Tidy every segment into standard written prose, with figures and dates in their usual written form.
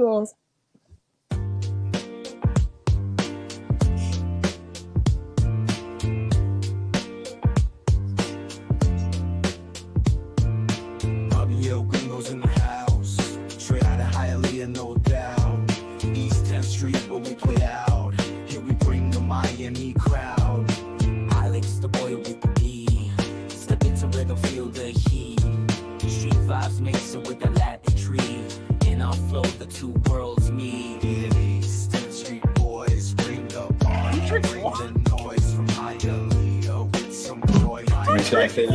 Eagles. Gringos in the house, straight out of Hialeah, no doubt. East 10th Street, where we play out. Here we bring the Miami crowd. Alex, the boy with the B. Step into rhythm, feel the heat. Street vibes mixing with the Latin tree. In our flow, the two worlds meet. East 10th Street boys, bring the party. Bring the noise from Hialeah with some joy.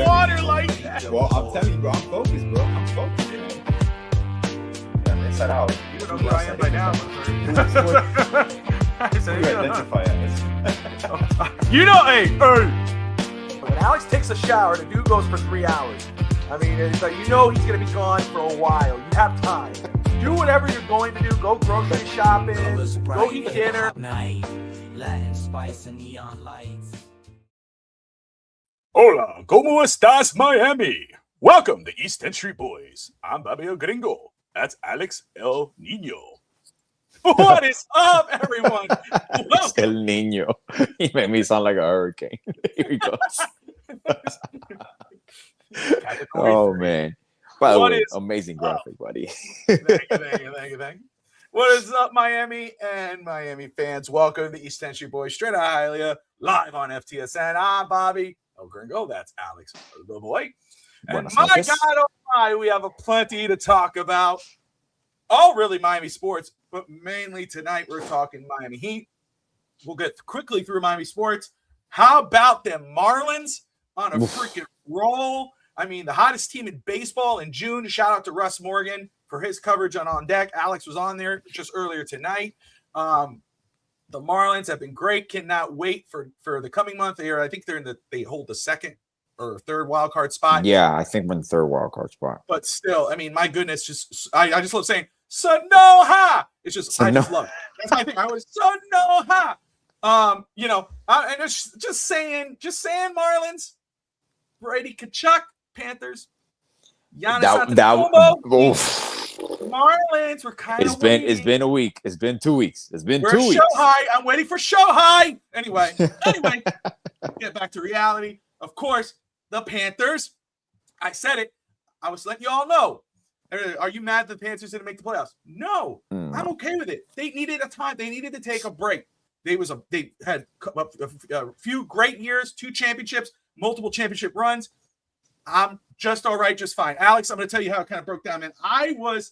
Water like that. Well, I'm telling you, bro. I'm focused, bro. I'm focused, man. Yeah, inside out. You don't know who I am by now. You identify as. You know, hey. When Alex takes a shower, the dude goes for 3 hours. I mean, it's like, you know he's going to be gone for a while. You have time. Do whatever you're going to do. Go grocery shopping. Go eat dinner. Latin spice and neon lights. Hola, ¿cómo estás, Miami? Welcome to East 10th Street Boys. I'm Bobby El Gringo. That's Alex El Nino. What is up, everyone? El Nino. He made me sound like a hurricane. Here he goes. Oh, man. By the way, amazing graphic, buddy. Thank you. What is up, Miami and Miami fans? Welcome to the East 10th Street Boys, straight out of Hialeah, live on FTSN. I'm Bobby El Gringo. That's Alex, the boy. And my God, oh my, we have a plenty to talk about. All really Miami sports, but mainly tonight we're talking Miami Heat. We'll get quickly through Miami sports. How about them Marlins on a freaking roll? I mean, the hottest team in baseball in June. Shout out to Russ Morgan for his coverage on Deck. Alex was on there just earlier tonight. The Marlins have been great. Cannot wait for the coming month. I think they hold the second or third wild card spot. Yeah, I think we're in the third wild card spot. But still, I mean, my goodness, I just love saying Sanoha. It's just I just love it. That's my thing. I was Sanoha. And it's just saying Marlins, Brady Kachuk, Panthers, Giannis Antetokounmpo. Marlins were kind of It's been a week. It's been 2 weeks. It's been 2 weeks. I'm waiting for Shohei. Anyway, get back to reality. Of course, the Panthers. I said it. I was letting you all know. Are you mad that the Panthers didn't make the playoffs? No, I'm okay with it. They needed a time. They needed to take a break. They had a few great years, 2 championships, multiple championship runs. I'm just all right, just fine. Alex, I'm going to tell you how it kind of broke down, man. I was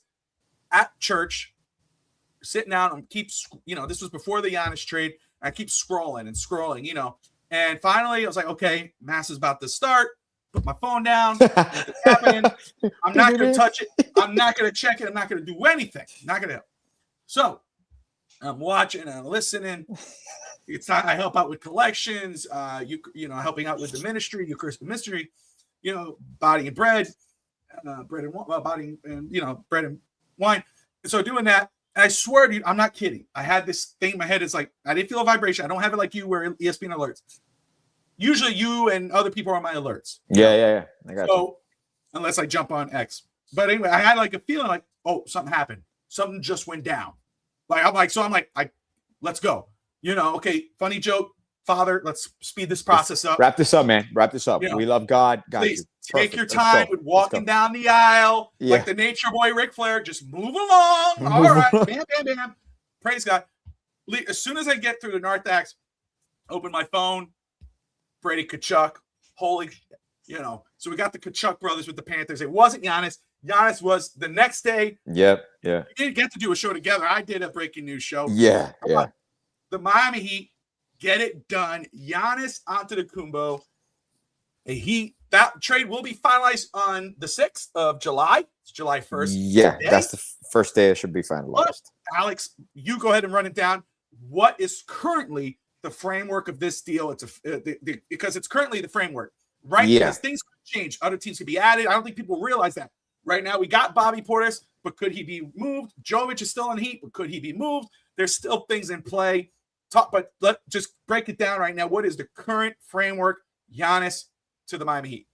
at church, sitting down and this was before the Giannis trade. I keep scrolling, and finally I was like, okay, Mass is about to start. Put my phone down. Nothing's happening. I'm not going to touch it. I'm not going to check it. I'm not going to do anything. Not going to. So I'm watching and I'm listening. It's time I help out with collections. Helping out with the ministry, Eucharistic ministry. Body and bread, bread and wine. And so doing that, and I swear to you, I'm not kidding. I had this thing in my head. It's like I didn't feel a vibration. I don't have it like you, where ESPN alerts. Usually, you and other people are on my alerts. Yeah. I got you. Unless I jump on X. But anyway, I had like a feeling like, oh, something happened. Something just went down. I'm like, let's go. Okay, funny joke. Father, let's speed this process up. Wrap this up, man. Wrap this up. We love God. Please take your time with walking down the aisle like the nature boy Ric Flair. Just move along. All right. Bam, bam, bam. Praise God. As soon as I get through the Narthex, open my phone. Brady Kachuk. Holy, So we got the Kachuk brothers with the Panthers. It wasn't Giannis. Giannis was the next day. Yep. We didn't get to do a show together. I did a breaking news show. Yeah. The Miami Heat. Get it done. Giannis Antetokounmpo. That trade will be finalized on the 6th of July. It's July 1st. Yeah, today. That's the first day it should be finalized. But, Alex, you go ahead and run it down. What is currently the framework of this deal? Because it's currently the framework, right? Yeah. Because things could change. Other teams could be added. I don't think people realize that. Right now, we got Bobby Portis, but could he be moved? Jovic is still on Heat, but could he be moved? There's still things in play. But let's just break it down right now. What is the current framework, Giannis to the Miami Heat?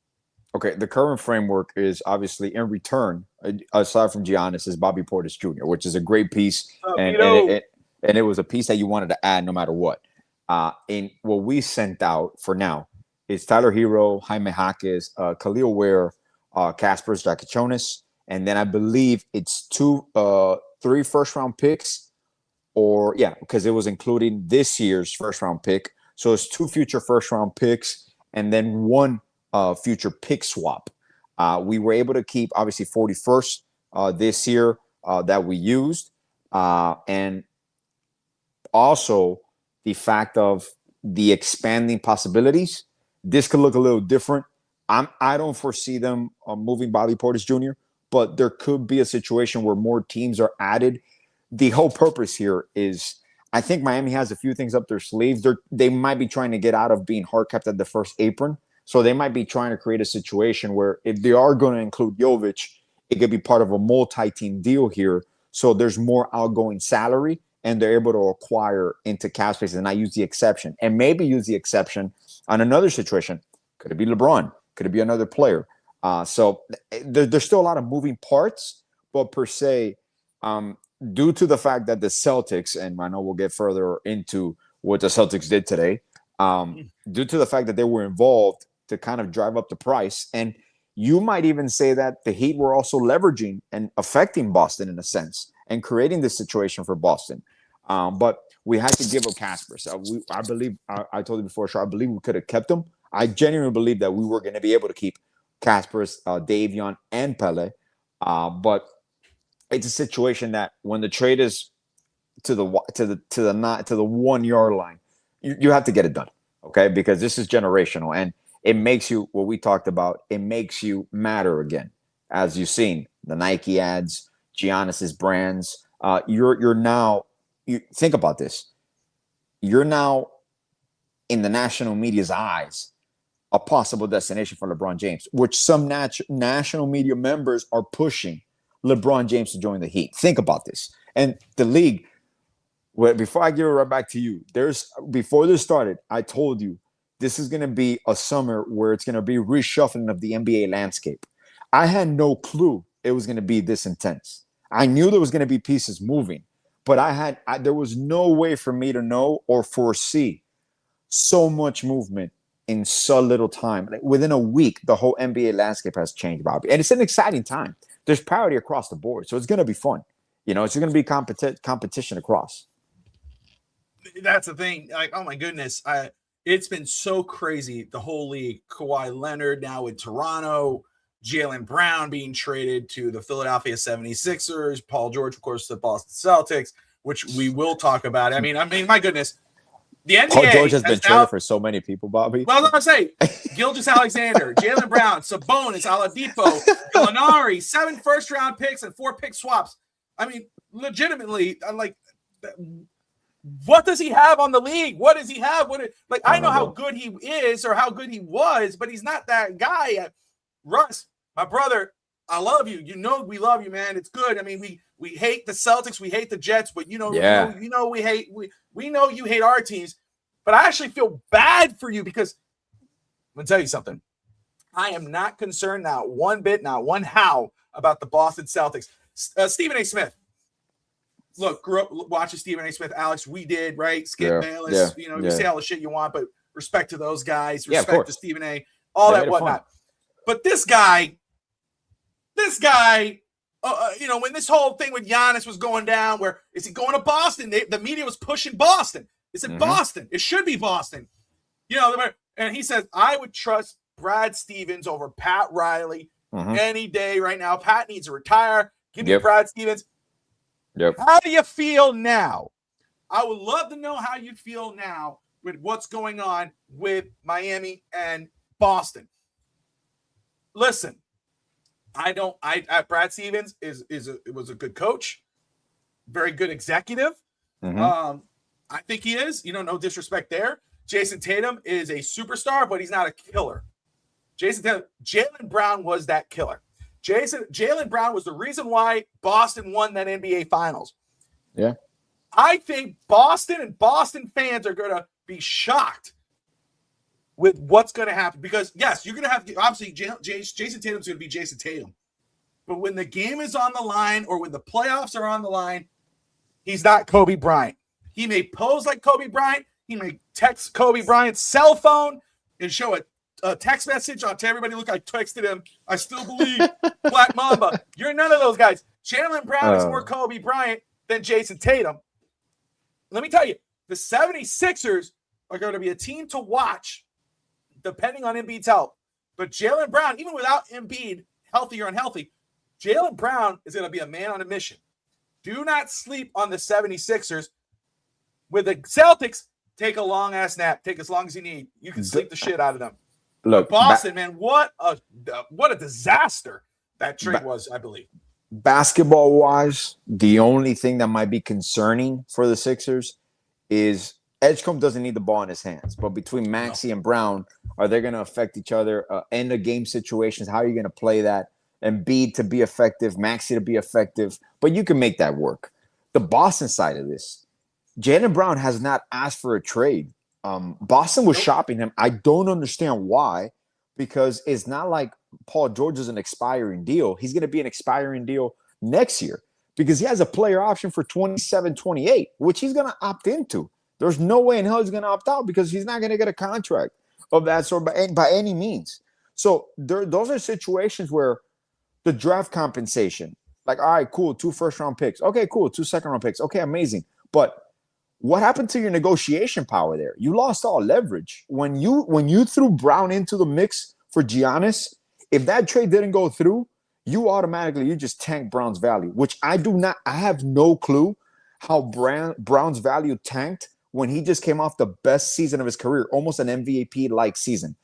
Okay, the current framework is obviously in return, aside from Giannis, is Bobby Portis Jr., which is a great piece, and it was a piece that you wanted to add no matter what. In what we sent out for now is Tyler Hero, Jaime Jaquez, Khalil Ware, Kaspers Dragiconis, and then I believe it's 3 first-round picks, because it was including this year's first-round pick. So it's 2 future first-round picks and then 1 future pick swap. We were able to keep obviously 41st this year that we used, and also the fact of the expanding possibilities. This could look a little different. I don't foresee them moving Bobby Portis Jr., but there could be a situation where more teams are added. The whole purpose here is, I think Miami has a few things up their sleeves. They might be trying to get out of being hard kept at the first apron. So they might be trying to create a situation where if they are going to include Jovic, it could be part of a multi-team deal here. So there's more outgoing salary, and they're able to acquire into cap space and not use the exception. And maybe use the exception on another situation. Could it be LeBron? Could it be another player? So there's still a lot of moving parts, but per se, due to the fact that the Celtics, and I know we'll get further into what the Celtics did today, due to the fact that they were involved to kind of drive up the price. And you might even say that the Heat were also leveraging and affecting Boston in a sense and creating this situation for Boston. But we had to give up Casper. So I believe, I told you before, I believe we could have kept him. I genuinely believe that we were going to be able to keep Casper's, Davion, and Pele. But it's a situation that when the trade is to the 1 yard line, you have to get it done. Okay, because this is generational, and it makes you, what we talked about, it makes you matter again. As you've seen, the Nike ads, Giannis's brands, you're now, you think about this, you're now in the national media's eyes, a possible destination for LeBron James, which some national media members are pushing LeBron James to join the Heat. Think about this. And the league, well, before I give it right back to you, before this started, I told you this is going to be a summer where it's going to be reshuffling of the NBA landscape. I had no clue it was going to be this intense. I knew there was going to be pieces moving, but there was no way for me to know or foresee so much movement in so little time. Like within a week, the whole NBA landscape has changed, Bobby. And it's an exciting time. There's parity across the board, so it's going to be fun. It's going to be competition across. That's the thing. Like, oh my goodness, it's been so crazy. The whole league. Kawhi Leonard now with Toronto, Jaylen Brown being traded to the Philadelphia 76ers, Paul George, of course, the Boston Celtics, which we will talk about. I mean, my goodness. The NBA Paul George has been traded for so many people, Bobby. Well, I was going to say, Gilgeous-Alexander, Jaylen Brown, Sabonis, Oladipo, Gallinari, 7 first-round picks and 4 pick swaps. I mean, legitimately, I'm like, what does he have on the league? What does he have? I know how good he is or how good he was, but he's not that guy. Russ, my brother, I love you. We love you, man. It's good. I mean, we hate the Celtics, we hate the Jets, but we know you hate our teams. But I actually feel bad for you because I'm gonna tell you something. I am not concerned, not one bit, not one how, about the Boston Celtics. Stephen A. Smith. Look, grew up watching Stephen A. Smith. Alex, we did, right? Skip Bayless. You say all the shit you want, but respect to those guys, respect to Stephen A. All that whatnot. But this guy, when this whole thing with Giannis was going down, where is he going to Boston? The media was pushing Boston. Is it Boston? It should be Boston. And he says, I would trust Brad Stevens over Pat Riley any day right now. Pat needs to retire. Give me Brad Stevens. Yep. How do you feel now? I would love to know how you feel now with what's going on with Miami and Boston. Listen, Brad Stevens was a good coach, very good executive. I think he is. No disrespect there. Jason Tatum is a superstar, but he's not a killer. Jaylen Brown was that killer. Jaylen Brown was the reason why Boston won that NBA Finals. Yeah. I think Boston and Boston fans are going to be shocked with what's going to happen. Because, yes, you're going to have – obviously, Jason Tatum's going to be Jason Tatum. But when the game is on the line or when the playoffs are on the line, he's not Kobe Bryant. He may pose like Kobe Bryant. He may text Kobe Bryant's cell phone and show a text message to everybody. Look, I texted him. I still believe Black Mamba. You're none of those guys. Jaylen Brown is more Kobe Bryant than Jason Tatum. Let me tell you, the 76ers are going to be a team to watch depending on Embiid's health. But Jaylen Brown, even without Embiid, healthy or unhealthy, Jaylen Brown is going to be a man on a mission. Do not sleep on the 76ers. With the Celtics, take a long-ass nap. Take as long as you need. You can sleep the shit out of them. Look, Boston, man, what a disaster that trade was, I believe. Basketball-wise, the only thing that might be concerning for the Sixers is Edgecombe doesn't need the ball in his hands. But between Maxey and Brown, are they going to affect each other? End-of-game situations, how are you going to play that? Embiid to be effective, Maxey to be effective, but you can make that work. The Boston side of this, Jaylen Brown has not asked for a trade. Boston was shopping him. I don't understand why, because it's not like Paul George is an expiring deal. He's going to be an expiring deal next year because he has a player option for 27, 28, which he's going to opt into. There's no way in hell he's going to opt out because he's not going to get a contract of that sort by any means. So those are situations where the draft compensation, like, all right, cool, 2 first-round picks. Okay, cool, 2 second-round picks. Okay, amazing. But what happened to your negotiation power there? You lost all leverage. When you threw Brown into the mix for Giannis, if that trade didn't go through, you just tanked Brown's value, which I have no clue how Brown's value tanked when he just came off the best season of his career, almost an MVP-like season.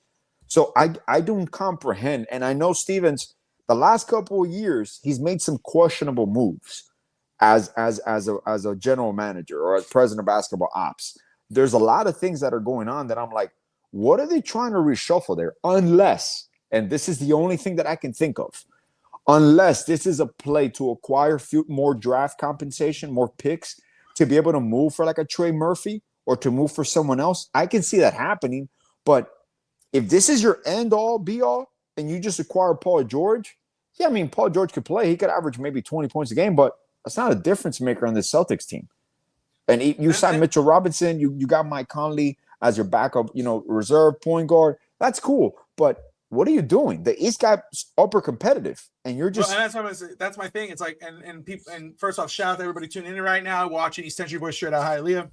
So I don't comprehend, and I know Stevens – the last couple of years, he's made some questionable moves as a general manager or as president of basketball ops. There's a lot of things that are going on that I'm like, what are they trying to reshuffle there? Unless, and this is the only thing that I can think of, unless this is a play to acquire more draft compensation, more picks, to be able to move for like a Trey Murphy or to move for someone else. I can see that happening. But if this is your end-all, be-all, and you just acquire Paul George, yeah, I mean, Paul George could play. He could average maybe 20 points a game, but that's not a difference maker on this Celtics team. And you signed Mitchell Robinson. You got Mike Conley as your backup, reserve point guard. That's cool. But what are you doing? The East got upper competitive, and you're just. Well, and that's my thing. It's like, and people, and first off, shout out to everybody tuning in right now, watching East Century Boys straight out Hialeah.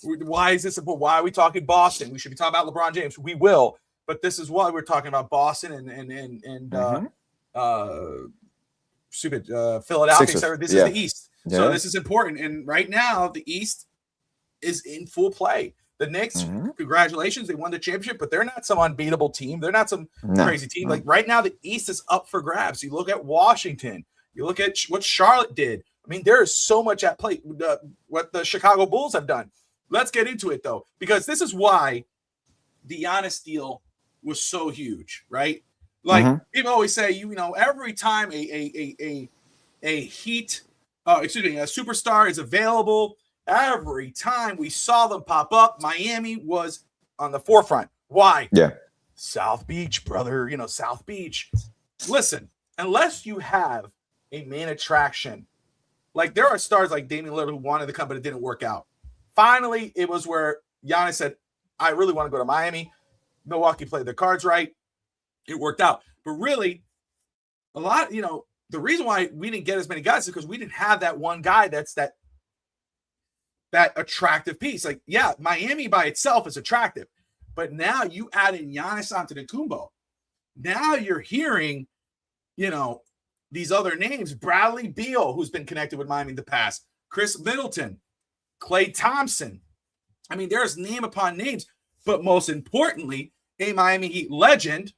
Why is this? Why are we talking Boston? We should be talking about LeBron James. We will, but this is why we're talking about Boston and Philadelphia. Sixers. This is the East, so this is important. And right now, the East is in full play. The Knicks, congratulations, they won the championship, but they're not some unbeatable team. They're not some crazy team. Like right now, the East is up for grabs. You look at Washington. You look at what Charlotte did. I mean, there is so much at play. What the Chicago Bulls have done. Let's get into it, though, because this is why the Giannis deal was so huge, right? Like people always say, every time a superstar is available, every time we saw them pop up, Miami was on the forefront. Why? Yeah. South Beach, brother, South Beach. Listen, unless you have a main attraction, like there are stars like Damian Lillard who wanted to come, but it didn't work out. Finally, it was where Giannis said, I really want to go to Miami. Milwaukee played their cards right. It worked out. But really, a lot, the reason why we didn't get as many guys is because we didn't have that one guy that's that attractive piece. Like, yeah, Miami by itself is attractive. But now you add in Giannis Antetokounmpo. Now you're hearing, these other names. Bradley Beal, who's been connected with Miami in the past. Kris Middleton. Klay Thompson. I mean, there's name upon names. But most importantly, a Miami Heat legend,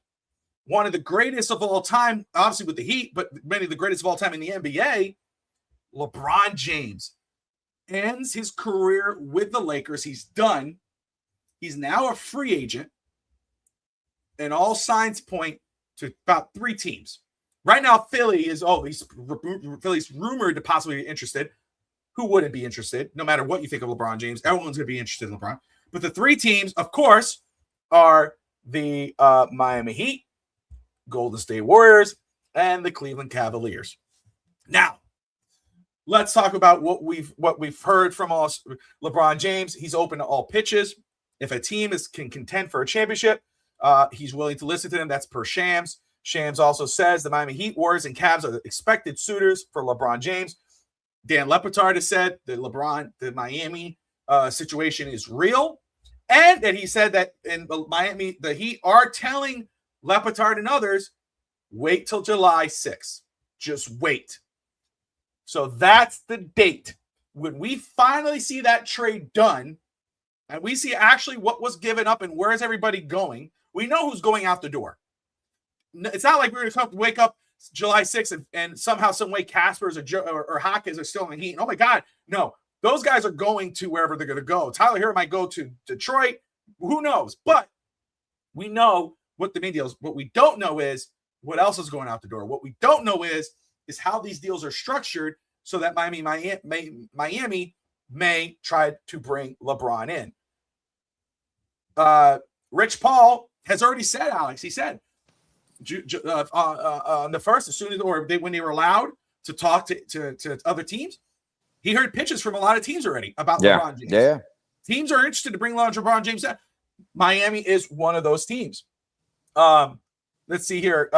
one of the greatest of all time, obviously with the Heat, but many of the greatest of all time in the NBA, LeBron James, ends his career with the Lakers. He's done. He's now a free agent. And all signs point to about 3 teams. Right now, Philly's rumored to possibly be interested. Who wouldn't be interested? No matter what you think of LeBron James, everyone's going to be interested in LeBron. But the 3 teams, of course, are the Miami Heat, Golden State Warriors, and the Cleveland Cavaliers. Now, let's talk about what we've heard from us. LeBron James, he's open to all pitches. If a team can contend for a championship, he's willing to listen to them. That's per Shams. Shams also says the Miami Heat, Warriors, and Cavs are the expected suitors for LeBron James. Dan Lepetard has said that the Miami situation is real, and that he said that in Miami, the Heat are telling Lepetard and others, wait till July 6th. Just wait. So that's the date. When we finally see that trade done, and we see actually what was given up and where is everybody going, we know who's going out the door. It's not like we're going to wake up July 6th and somehow, some way, Caspers or Hawkins are still in the Heat. Oh my God, no. Those guys are going to wherever they're going to go. Tyler Hero might go to Detroit. Who knows? But we know what the main deal is. What we don't know is what else is going out the door. What we don't know is how these deals are structured so that Miami may try to bring LeBron in. Rich Paul has already said, Alex, he said on the first, as soon as when they were allowed to talk to other teams, he heard pitches from a lot of teams already about LeBron James. Yeah. Teams are interested to bring LeBron James in. Miami is one of those teams. Let's see here.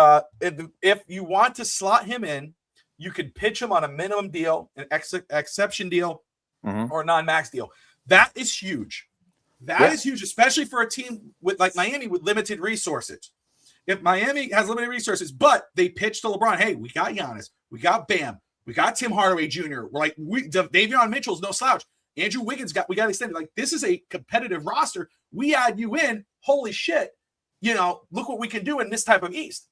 If you want to slot him in, you could pitch him on a minimum deal, an exception deal, or a non-max deal. That is huge. That is huge, especially for a team like Miami with limited resources. If Miami has limited resources, but they pitch to LeBron, hey, we got Giannis, we got Bam, we got Tim Hardaway Jr. We're like, Davion Mitchell's no slouch. Andrew Wiggins we got extended. Like, this is a competitive roster. We add you in. Holy shit. Look what we can do in this type of East.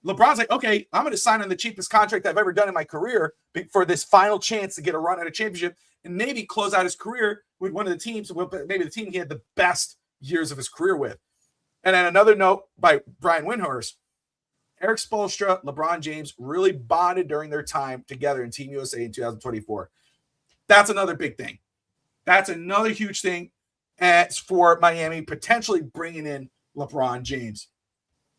LeBron's like, okay, I'm going to sign on the cheapest contract I've ever done in my career for this final chance to get a run at a championship and maybe close out his career with one of the teams, maybe the team he had the best years of his career with. And then another note by Brian Windhorst, Erik Spoelstra, LeBron James really bonded during their time together in Team USA in 2024. That's another big thing. That's another huge thing for Miami potentially bringing in LeBron James.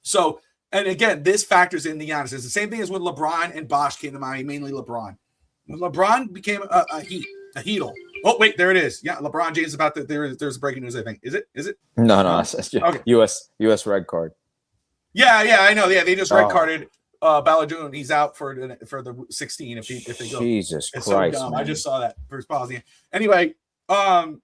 So, and again, this factors in the Giannis. It's the same thing as when LeBron and Bosh came to Miami, mainly LeBron. When LeBron became a Heatle. Oh, wait, there it is. Yeah, LeBron James about there's breaking news, I think. Is it? No. It's just okay. US red card. Yeah, I know. Yeah, they just red carded Baladoon. He's out for the 16 if they go. Jesus it's Christ. So dumb. Man. I just saw that first policy. Anyway, but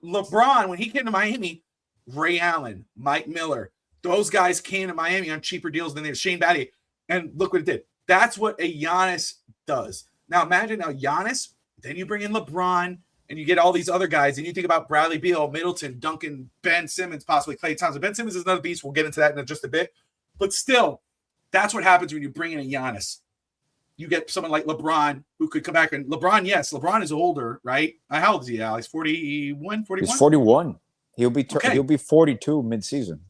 LeBron, when he came to Miami, Ray Allen, Mike Miller, those guys came to Miami on cheaper deals than Shane Battier. And look what it did. That's what a Giannis does. Now imagine Giannis, then you bring in LeBron, and you get all these other guys, and you think about Bradley Beal, Middleton, Duncan, Ben Simmons, possibly Klay Thompson. Ben Simmons is another beast. We'll get into that in just a bit. But still, that's what happens when you bring in a Giannis. You get someone like LeBron who could come back. And LeBron is older, right? How old is he, Alex? 41, 41? He's 41. He'll be 42 mid-season.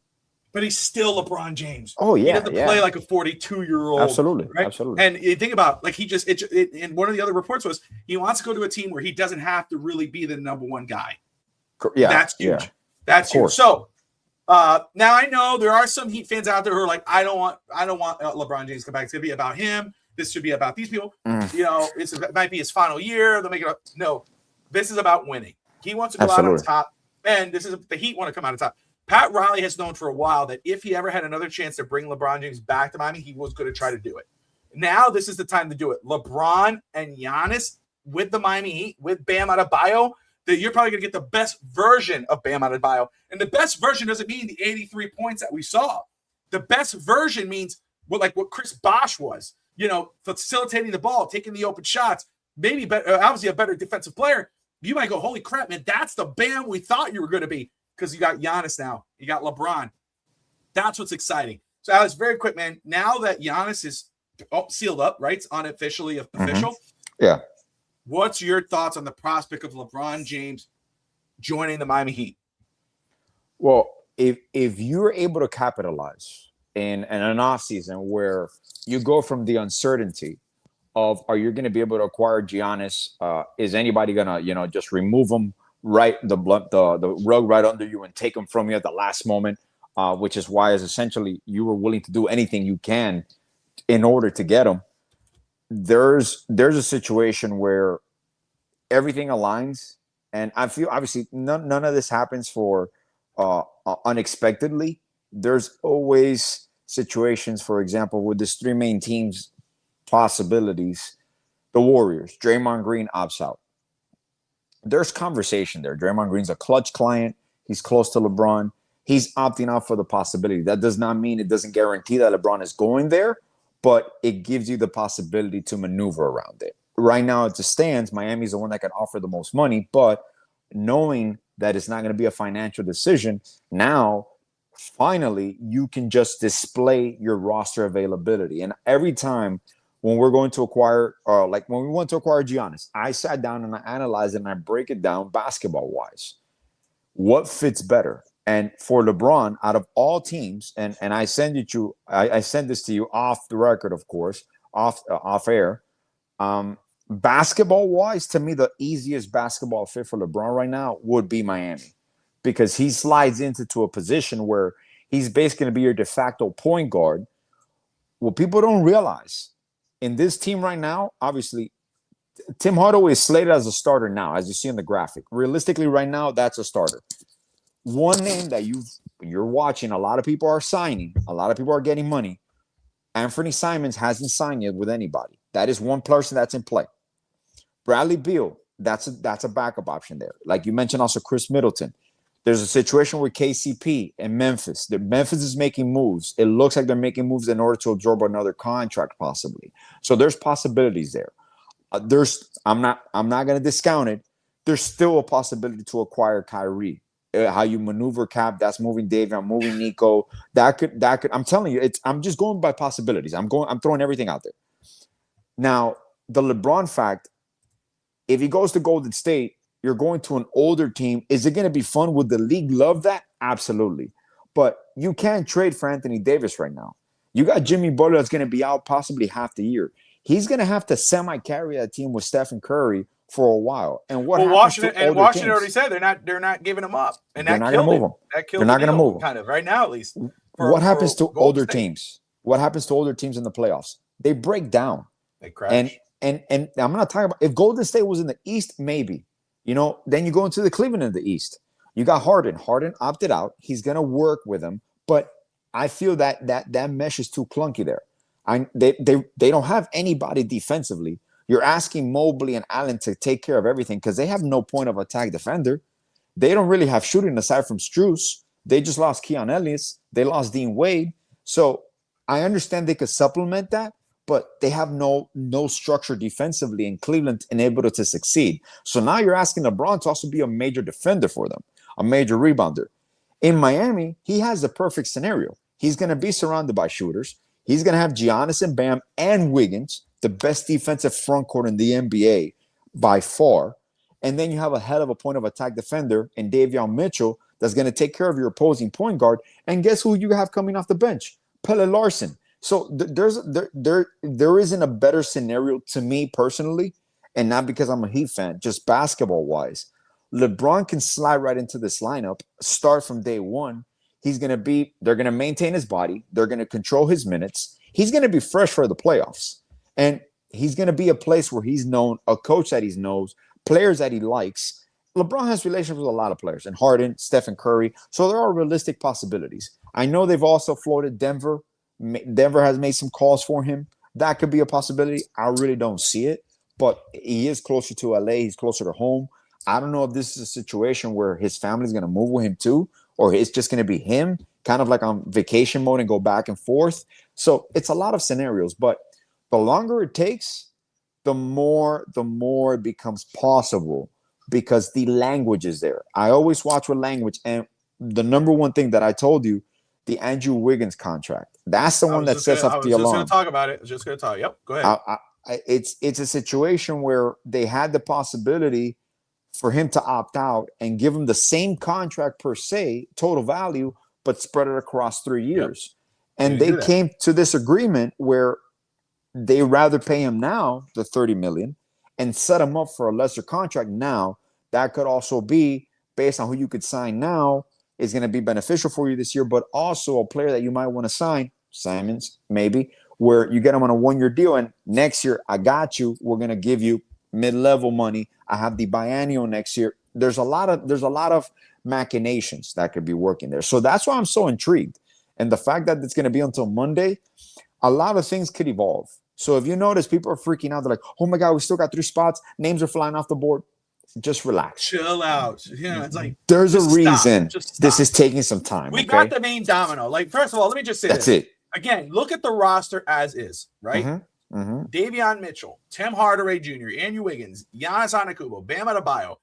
But he's still LeBron James. Oh, yeah. He doesn't play like a 42-year-old. Absolutely. Right? Absolutely. And you think about, like, and one of the other reports was he wants to go to a team where he doesn't have to really be the number one guy. Yeah. That's huge. Yeah. That's huge. So now I know there are some Heat fans out there who are like, I don't want LeBron James to come back. It's going to be about him. This should be about these people. It might be his final year. They'll make it up. No, this is about winning. He wants to go out on top. And the Heat want to come out on top. Pat Riley has known for a while that if he ever had another chance to bring LeBron James back to Miami, he was going to try to do it. Now this is the time to do it. LeBron and Giannis with the Miami Heat, with Bam Adebayo, that you're probably going to get the best version of Bam Adebayo. And the best version doesn't mean the 83 points that we saw. The best version means what Chris Bosh was, facilitating the ball, taking the open shots, maybe obviously a better defensive player. You might go, holy crap, man, that's the Bam we thought you were going to be. Because you got Giannis now. You got LeBron. That's what's exciting. So, Alex, very quick, man. Now that Giannis is sealed up, right? It's unofficially official. Yeah. What's your thoughts on the prospect of LeBron James joining the Miami Heat? Well, if you're able to capitalize in an off season where you go from the uncertainty of, are you going to be able to acquire Giannis? Is anybody going to, just remove him the rug right under you and take them from you at the last moment, which is why, as essentially, you were willing to do anything you can in order to get them. There's a situation where everything aligns, and I feel obviously none of this happens for unexpectedly. There's always situations, for example, with this three main teams possibilities. The Warriors, Draymond Green opts out. There's conversation there. Draymond Green's a clutch client. He's close to LeBron. He's opting out for the possibility. That does not mean, it doesn't guarantee that LeBron is going there, but it gives you the possibility to maneuver around it. Right now, as it stands, Miami's the one that can offer the most money, but knowing that it's not going to be a financial decision, now, finally, you can just display your roster availability. And every time when we're going to acquire, like when we want to acquire Giannis, I sat down and I analyzed it and I break it down basketball-wise. What fits better? And for LeBron, out of all teams, and I send this to you off the record, of course, off air. Basketball-wise, to me, the easiest basketball fit for LeBron right now would be Miami, because he slides into a position where he's basically going to be your de facto point guard. What people don't realize, in this team right now, obviously, Tim Hardaway is slated as a starter now, as you see in the graphic. Realistically, right now, that's a starter. One name that you're watching, a lot of people are signing, a lot of people are getting money. Anthony Simons hasn't signed yet with anybody. That is one person that's in play. Bradley Beal, that's a backup option there. Like you mentioned, also Kris Middleton. There's a situation with KCP and Memphis. Memphis is making moves. It looks like they're making moves in order to absorb another contract, possibly. So there's possibilities there. I'm not going to discount it. There's still a possibility to acquire Kyrie. How you maneuver cap, that's moving Davion, moving Nico. That could. I'm telling you, I'm just going by possibilities. I'm throwing everything out there. Now, the LeBron fact, if he goes to Golden State, you're going to an older team. Is it going to be fun? Would the league love that? Absolutely. But you can't trade for Anthony Davis right now. You got Jimmy Butler that's going to be out possibly half the year. He's going to have to semi-carry that team with Stephen Curry for a while. And Washington already said they're not giving him up, and they're not going to move him. They're not going to move him, kind of right now, at least. What happens to older teams? What happens to older teams in the playoffs? They break down. They crash. And I'm not talking about, if Golden State was in the East, maybe. Then you go into the Cleveland in the East. You got Harden. Harden opted out. He's going to work with him, but I feel that mesh is too clunky there. They don't have anybody defensively. You're asking Mobley and Allen to take care of everything because they have no point of attack defender. They don't really have shooting aside from Strus. They just lost Keon Ellis. They lost Dean Wade. So I understand they could supplement that, but they have no structure defensively in Cleveland and able to succeed. So now you're asking LeBron to also be a major defender for them, a major rebounder. In Miami, he has the perfect scenario. He's going to be surrounded by shooters. He's going to have Giannis and Bam and Wiggins, the best defensive front court in the NBA by far. And then you have a hell of a point of attack defender in Davion Mitchell that's going to take care of your opposing point guard. And guess who you have coming off the bench? Pelle Larsson. So there isn't a better scenario to me personally, and not because I'm a Heat fan, just basketball-wise. LeBron can slide right into this lineup, start from day one. They're going to maintain his body. They're going to control his minutes. He's going to be fresh for the playoffs. And he's going to be a place where he's known, a coach that he knows, players that he likes. LeBron has relationships with a lot of players, and Harden, Stephen Curry. So there are realistic possibilities. I know they've also floated Denver. Denver has made some calls for him. That could be a possibility. I really don't see it, but he is closer to LA. He's closer to home. I don't know if this is a situation where his family's going to move with him too, or it's just going to be him kind of like on vacation mode and go back and forth. So it's a lot of scenarios, but the longer it takes, the more it becomes possible because the language is there. I always watch with language, and the number one thing that I told you, the Andrew Wiggins contract. That's the one that sets off the alarm. I was just going to talk about it. Just going to talk. Yep, go ahead. It's a situation where they had the possibility for him to opt out and give him the same contract per se, total value, but spread it across 3 years. Yep. And they came to this agreement where they rather pay him now the $30 million and set him up for a lesser contract now that could also be based on who you could sign now is going to be beneficial for you this year, but also a player that you might want to sign, Simmons, maybe, where you get him on a 1-year deal, and next year, I got you. We're going to give you mid-level money. I have the biennial next year. There's a lot of machinations that could be working there. So that's why I'm so intrigued. And the fact that it's going to be until Monday, a lot of things could evolve. So if you notice, people are freaking out. They're like, oh my God, we still got 3 spots. Names are flying off the board. Just relax. Chill out. Yeah, it's like there's a reason stop. This is taking some time. We got the main domino. Like, first of all, let me just say that's this. it. Again, look at the roster as is, right? Davion Mitchell, Tim Hardaway Jr., Andrew Wiggins, Giannis Antetokounmpo, Bam Adebayo,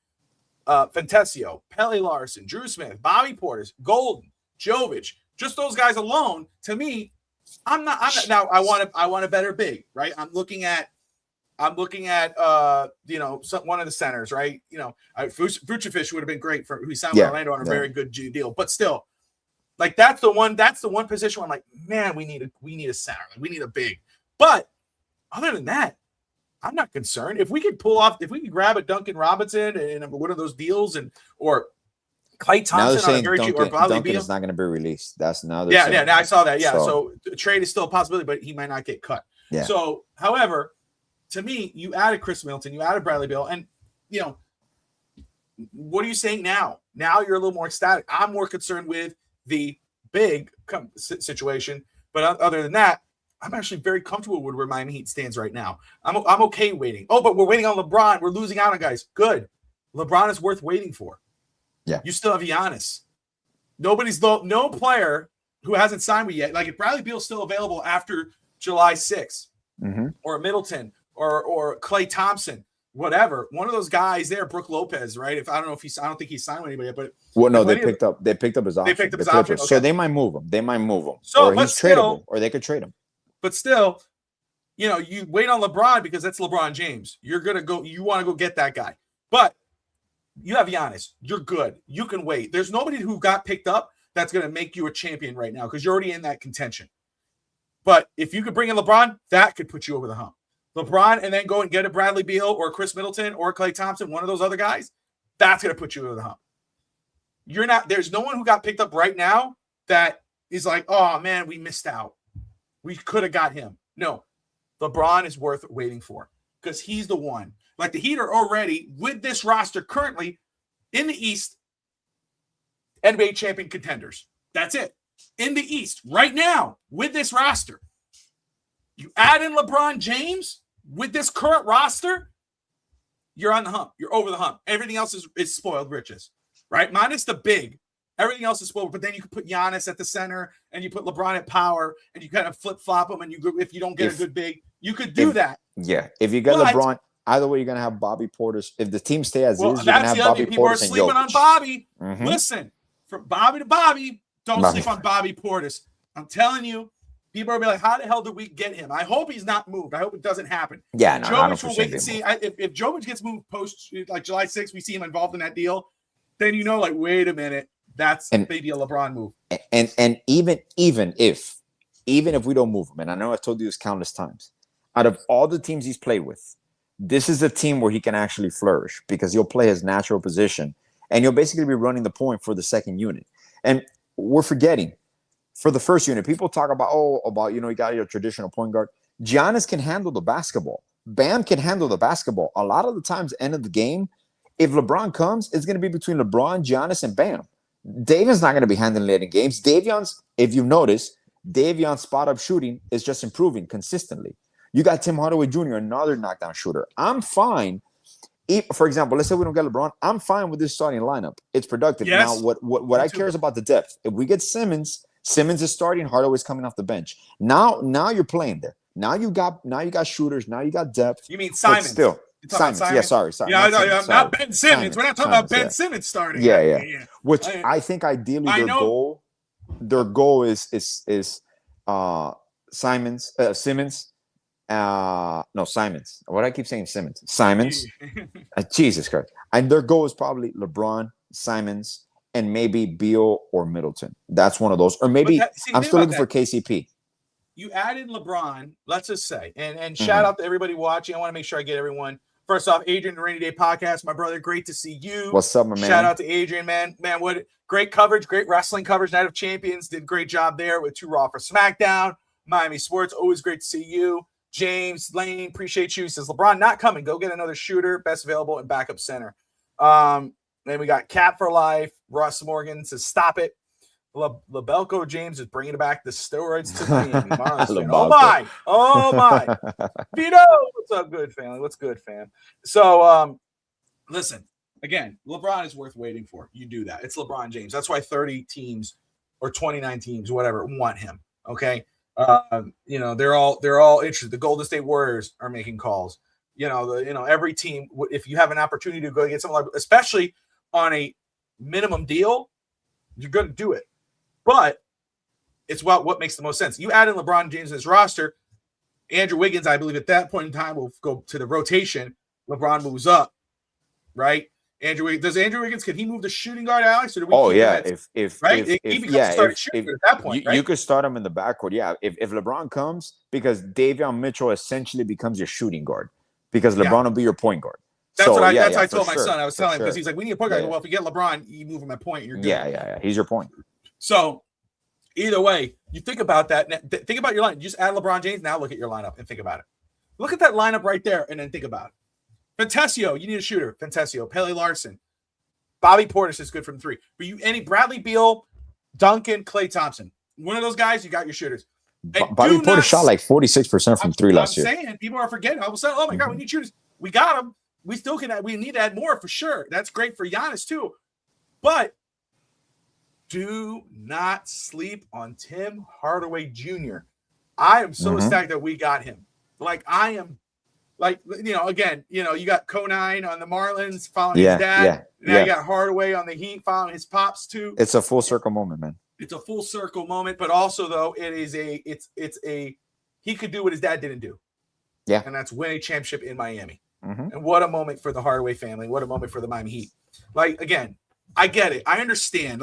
Fontecchio, Pele Larson, Drew Smith, Bobby Portis, Golden, Jovic. Just those guys alone, to me, I'm not now. I want a better big, right? I'm looking at one of the centers, right? Vucevic would have been great for who signed with Orlando on a very good deal, but still, like that's the one position where I'm like, man, we need a center, we need a big. But other than that, I'm not concerned. If we could grab a Duncan Robinson in one of those deals, or Klay Thompson on a very cheap, or Bradley Beal is not going to be released. That's another. Yeah. I saw that. Yeah, so trade is still a possibility, but he might not get cut. Yeah. So, however, to me, you added Kris Middleton, you added Bradley Beal, and what are you saying now? Now you're a little more ecstatic. I'm more concerned with the big situation, but other than that, I'm actually very comfortable with where Miami Heat stands right now. I'm okay waiting. Oh, but we're waiting on LeBron. We're losing out on guys. Good. LeBron is worth waiting for. Yeah. You still have Giannis. No player who hasn't signed with yet. Like if Bradley Beal's still available after July 6th, or Middleton, or Klay Thompson, whatever. One of those guys there, Brook Lopez, right? I don't think he's signed with anybody yet, but they picked up his option. They picked up his option. Okay. So they might move him. So, or he's tradable, or they could trade him. But still, you wait on LeBron because that's LeBron James. You want to go get that guy. But you have Giannis. You're good. You can wait. There's nobody who got picked up that's going to make you a champion right now because you're already in that contention. But if you could bring in LeBron, that could put you over the hump. LeBron and then go and get a Bradley Beal or Kris Middleton or Klay Thompson, one of those other guys, that's going to put you over the hump. There's no one who got picked up right now that is like, oh man, we missed out. We could have got him. No, LeBron is worth waiting for because he's the one. Like the Heat are already with this roster currently in the East, NBA champion contenders. That's it. In the East right now with this roster. You add in LeBron James with this current roster, you're on the hump. You're over the hump. Everything else is spoiled riches, right? Minus the big. Everything else is spoiled, but then you can put Giannis at the center and you put LeBron at power and you kind of flip-flop them and if you don't get a good big, you could do that. Yeah. If you get LeBron, either way, you're going to have Bobby Portis. If the team stay as is, you're going to have Bobby Portis and Jokic. People are sleeping on Bobby. Listen, from Bobby to Bobby, don't sleep on Bobby Portis. I'm telling you, people are going to be like, how the hell did we get him? I hope he's not moved. I hope it doesn't happen. Yeah, no, Jovic will wait and see. If Jovic gets moved post like July 6th, we see him involved in that deal, then wait a minute. That's maybe a LeBron move. And even if we don't move him, and I know I've told you this countless times, out of all the teams he's played with, this is a team where he can actually flourish because he'll play his natural position and you'll basically be running the point for the second unit. And we're forgetting for the first unit, people talk about, you got your traditional point guard. Giannis can handle the basketball. Bam can handle the basketball. A lot of the times, end of the game, if LeBron comes, it's going to be between LeBron, Giannis, and Bam. Davion's not going to be handling late in games. If you've noticed, Davion's spot-up shooting is just improving consistently. You got Tim Hardaway Jr., another knockdown shooter. I'm fine. For example, let's say we don't get LeBron. I'm fine with this starting lineup. It's productive. Yes. Now, what I care is about the depth. If we get Simmons is starting. Hardaway's coming off the bench. Now you're playing there. Now you got shooters. Now you got depth. You mean Simons? Still. Simons. Yeah, sorry. Yeah, not Ben Simmons. We're not talking about Ben Simmons starting. Yeah. Which I think ideally their goal is Simmons. Simons. What do I keep saying? Simons. Jesus Christ. And their goal is probably LeBron, Simons, and maybe Beal or Middleton. That's one of those. Or maybe I'm still looking for KCP. You add in LeBron, let's just say, and shout out to everybody watching. I want to make sure I get everyone First off, Adrian, the Rainy Day Podcast, my brother, great to see you. What's up, my man? Shout out to Adrian, man. Man, what great coverage, great wrestling coverage. Night of Champions did a great job there with 2 Raw for SmackDown. Miami Sports, always great to see you. James Lane, appreciate you. He says, LeBron not coming. Go get another shooter, best available and backup center. Then we got Cap for Life. Russ Morgan says, stop it. LaBelco James is bringing back the steroids to Miami. Oh my. Vito, what's up, good family? What's good, fam? So, listen, again, LeBron is worth waiting for. You do that. It's LeBron James. That's why 30 teams or 29 teams, whatever, want him. Okay. They're all interested. The Golden State Warriors are making calls. Every team, if you have an opportunity to go get something like, especially on a minimum deal, you're going to do it. But it's what makes the most sense. You add in LeBron James' roster, Andrew Wiggins, I believe at that point in time, will go to the rotation. LeBron moves up, right? Does Andrew Wiggins, can he move the shooting guard, Alex? Or do we he becomes a starting shooter at that point, right? You could start him in the backcourt. Yeah, if LeBron comes, because Davion Mitchell essentially becomes your shooting guard because LeBron will be your point guard. That's what I told my son. I was telling him because he's like, we need a point guard. Well, if you get LeBron, you move him at point. And you're good. Yeah. He's your point. So either way, you think about that. Think about your line. You just add LeBron James. Now look at your lineup and think about it. Look at that lineup right there and then think about it. Fontecchio, you need a shooter. Fontecchio, Pele Larson, Bobby Portis is good from 3. But any Bradley Beal, Duncan, Klay Thompson. One of those guys, you got your shooters. Bobby Portis shot like 46% from 3 last year. I'm saying people are forgetting. I was saying, oh my God, we need shooters. We got them. We still can. We need to add more for sure. That's great for Giannis too. But do not sleep on Tim Hardaway Jr. I am so ecstatic that we got him. Again, you got Conine on the Marlins following his dad. Now you got Hardaway on the Heat following his pops too. It's a full circle moment, man. It's a full circle moment, but also though he could do what his dad didn't do. Yeah. And that's win a championship in Miami. And what a moment for the Hardaway family. What a moment for the Miami Heat. Again, I get it. I understand.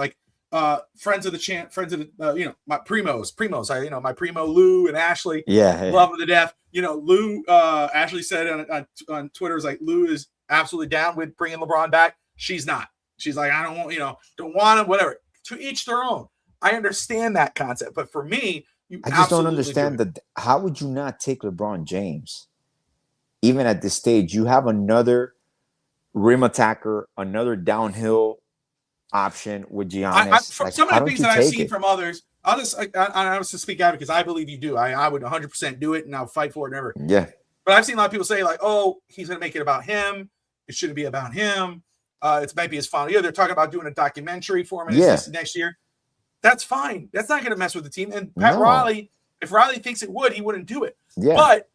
Friends of the my primos. My primo Lou and Ashley. Love them to death. Lou, Ashley said on Twitter, was like, Lou is absolutely down with bringing LeBron back. She's not. She's like, I don't want him, whatever. To each their own. I understand that concept. But for me, I just don't understand that. How would you not take LeBron James? Even at this stage, you have another rim attacker, another downhill option with Giannis. From some of the things that I've seen from others, I'll just speak out because I believe you do. I would 100% do it and I'll fight for it and everything. Yeah. But I've seen a lot of people say oh, he's going to make it about him. It shouldn't be about him. It might be his final year. They're talking about doing a documentary for him next year. That's fine. That's not going to mess with the team. And Pat Riley, if Riley thinks it would, he wouldn't do it. Yeah. But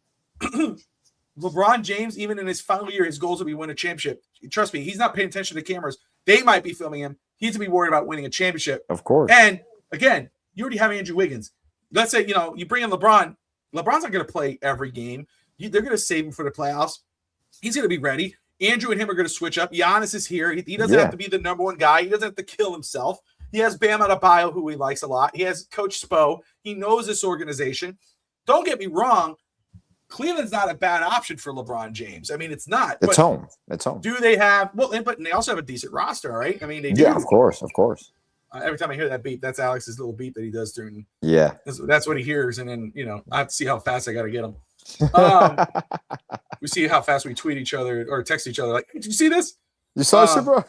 LeBron James, even in his final year, his goals will be win a championship. Trust me, he's not paying attention to cameras. They might be filming him. He needs to be worried about winning a championship. Of course. And again, you already have Andrew Wiggins. Let's say, you bring in LeBron. LeBron's not going to play every game. They're going to save him for the playoffs. He's going to be ready. Andrew and him are going to switch up. Giannis is here. He doesn't have to be the number one guy. He doesn't have to kill himself. He has Bam Adebayo, who he likes a lot. He has Coach Spo. He knows this organization. Don't get me wrong. Cleveland's not a bad option for LeBron James. I mean, it's not. It's home. It's home. Do they have – but they also have a decent roster, right? I mean, they do. Yeah, of course. Every time I hear that beep, that's Alex's little beep that he does during – Yeah. That's what he hears. And then, I have to see how fast I got to get him. We see how fast we tweet each other or text each other. Like, did you see this? You saw it, bro?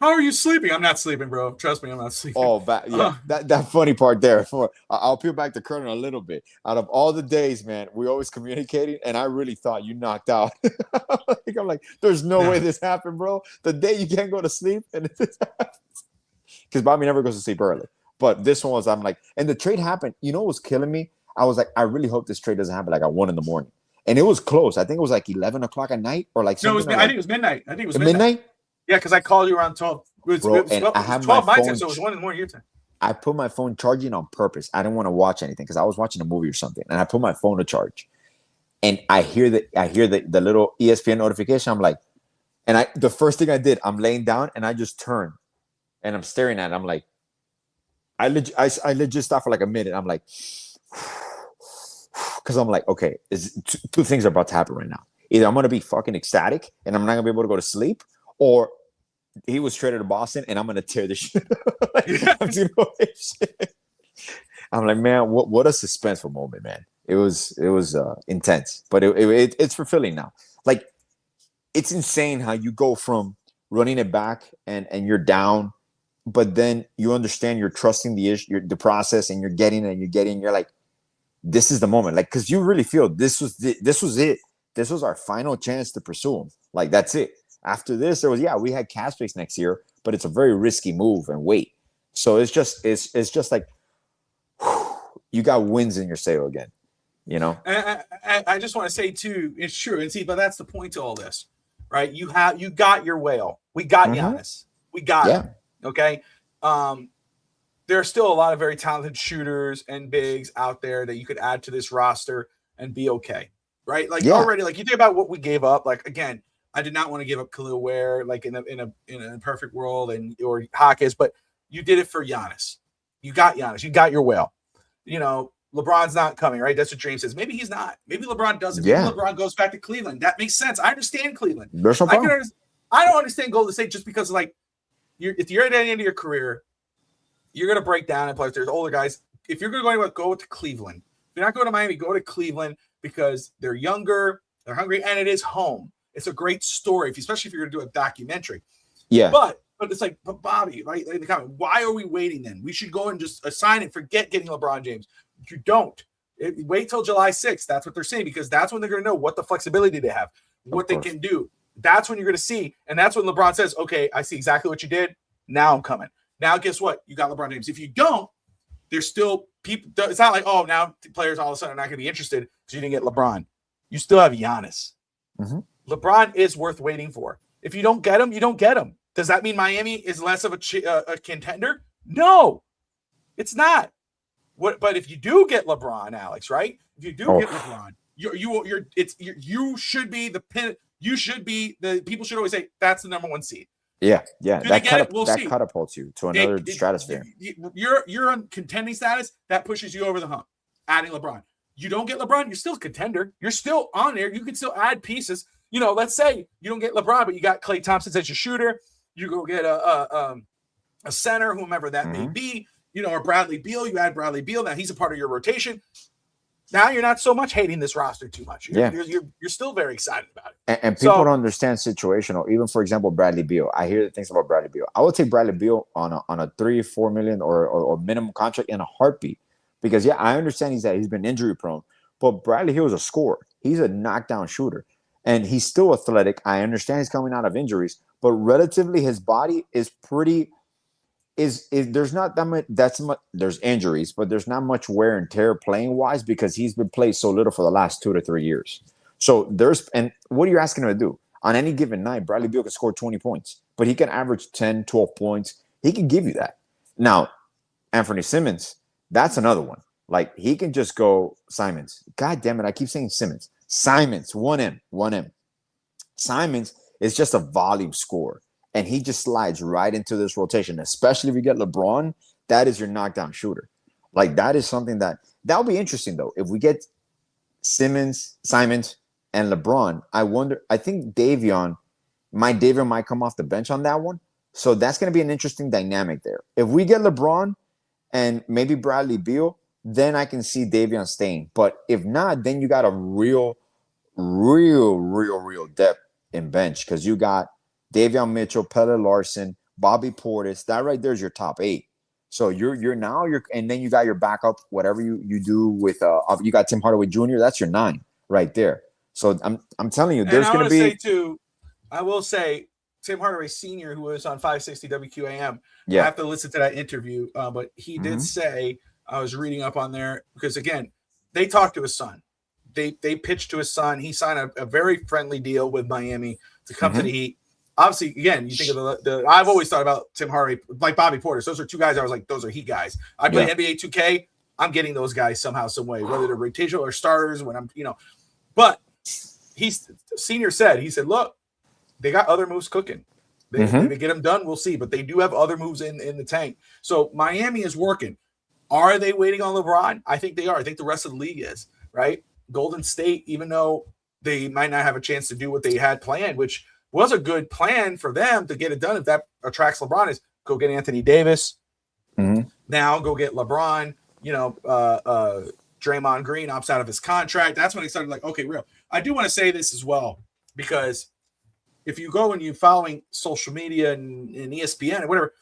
How are you sleeping? I'm not sleeping, bro. Trust me, I'm not sleeping. Oh, that funny part there. I'll peel back the curtain a little bit. Out of all the days, man, we always communicating, and I really thought you knocked out. I'm like, there's no way this happened, bro. The day you can't go to sleep, and this happens. Because Bobby never goes to sleep early. But this one was, I'm like, and the trade happened. You know what was killing me? I was like, I really hope this trade doesn't happen at 1 a.m. And it was close. I think it was 11 o'clock at night or something. No, I think it was midnight. Midnight? Yeah, because I called you around 12. It was I have 12 my my phone, time, so it was 1 in the morning your time. I put my phone charging on purpose. I didn't want to watch anything because I was watching a movie or something, and I put my phone to charge. And I hear the little ESPN notification. I'm like, and the first thing I did, I'm laying down and I just turn, and I'm staring at it. I'm like, I legit stopped for a minute. I'm like, because I'm like, okay, two things are about to happen right now. Either I'm going to be fucking ecstatic and I'm not going to be able to go to sleep, or he was traded to Boston and I'm going to tear the shit. I'm like, man, what a suspenseful moment, man. It was intense, but it's fulfilling now. Like, it's insane how you go from running it back and you're down, but then you understand you're trusting the process, and you're getting it, and you're like, this is the moment. Like, because you really feel this was it. This was our final chance to pursue him. Like, that's it. After this, we had cap space next year, but it's a very risky move and wait. So it's just like, whew, you got wins in your sail again, you know? And I just want to say too, it's true. And see, but that's the point to all this, right? You got your whale. We got Giannis. We got him. Okay. There are still a lot of very talented shooters and bigs out there that you could add to this roster and be okay. Right. Like already, like, you think about what we gave up. Like, again, I did not want to give up Khalil Ware, like in a perfect world, or Hawkins, but you did it for Giannis. You got Giannis. You got your whale. You know, LeBron's not coming, right? That's what James says. Maybe he's not. Maybe LeBron doesn't. Maybe LeBron goes back to Cleveland. That makes sense. I understand Cleveland. There's no problem. I don't understand Golden State just because, like, if you're at the end of your career, you're going to break down and play. There's older guys. If you're going to go anywhere, go to Cleveland. If you're not going to Miami, go to Cleveland, because they're younger, they're hungry, and it is home. It's a great story, especially if you're going to do a documentary. Yeah. But it's like, but Bobby, right? In the comment, why are we waiting then? We should go and just assign it. Forget getting LeBron James. You don't. Wait till July 6th. That's what they're saying, because that's when they're going to know what the flexibility they have, what they can do. That's when you're going to see. And that's when LeBron says, okay, I see exactly what you did. Now I'm coming. Now, guess what? You got LeBron James. If you don't, there's still people. It's not like, oh, now players all of a sudden are not going to be interested because you didn't get LeBron. You still have Giannis. Mm-hmm. LeBron is worth waiting for. If you don't get him, you don't get him. Does that mean Miami is less of a contender? No, it's not. But if you do get LeBron, Alex, right? If you do get LeBron, you should be the pin. You should be the people should always say that's the number one seed. Yeah. That catapults you to another stratosphere. You're on contending status. That pushes you over the hump. Adding LeBron. You don't get LeBron, you're still a contender. You're still on there. You can still add pieces. You know, let's say you don't get LeBron, but you got Klay Thompson as your shooter. You go get a center, whomever that may be. You know, or Bradley Beal. You add Bradley Beal. Now he's a part of your rotation. Now you're not so much hating this roster too much. You're still very excited about it. And people don't understand situational. Even, for example, Bradley Beal. I hear the things about Bradley Beal. I would take Bradley Beal on a $3-4 million or minimum contract in a heartbeat. Because, I understand he's been injury prone, but Bradley Beal is a scorer. He's a knockdown shooter, and he's still athletic. I understand he's coming out of injuries, but relatively his body is pretty. There's not that much. There's injuries, but there's not much wear and tear playing wise because he's been played so little for the last 2 to 3 years. So and what are you asking him to do? On any given night, Bradley Beal can score 20 points, but he can average 10, 12 points. He can give you that. Now, Anthony Simmons. That's another one. Like, he can just go Simons. God damn it. I keep saying Simmons. Simons, 1M. Simons is just a volume scorer. And he just slides right into this rotation, especially if you get LeBron. That is your knockdown shooter. Like, that is something that'll be interesting, though. If we get Simons, and LeBron, I think Davion might come off the bench on that one. So that's going to be an interesting dynamic there. If we get LeBron and maybe Bradley Beal, then I can see Davion staying. But if not, then you got a real depth in bench, because you got Davion Mitchell, Pelle Larson, Bobby Portis. That right there is your top 8. So you're and then you got your backup, whatever you do with you got Tim Hardaway Jr. That's your 9 right there. So I'm telling you, there's going to be. I will say, Tim Hardaway Sr., who was on 560 WQAM, I have to listen to that interview, but he did say, I was reading up on there, because, again, they talked to his son. They pitched to his son. He signed a very friendly deal with Miami to come to the Heat. Obviously, again, you think of the I've always thought about Tim Hardaway, like Bobby Portis. Those are two guys I was like, those are Heat guys. I play NBA 2K. I'm getting those guys somehow, some way, whether they're rotational or starters when I'm, But Senior said, look, they got other moves cooking. They get them done, we'll see. But they do have other moves in the tank. So Miami is working. Are they waiting on LeBron? I think they are. I think the rest of the league is, right? Golden State, even though they might not have a chance to do what they had planned, which was a good plan for them to get it done. If that attracts LeBron, is go get Anthony Davis. Mm-hmm. Now go get LeBron. Draymond Green opts out of his contract. That's when they started like, okay, real. I do want to say this as well, because if you go and you're following social media and ESPN and whatever,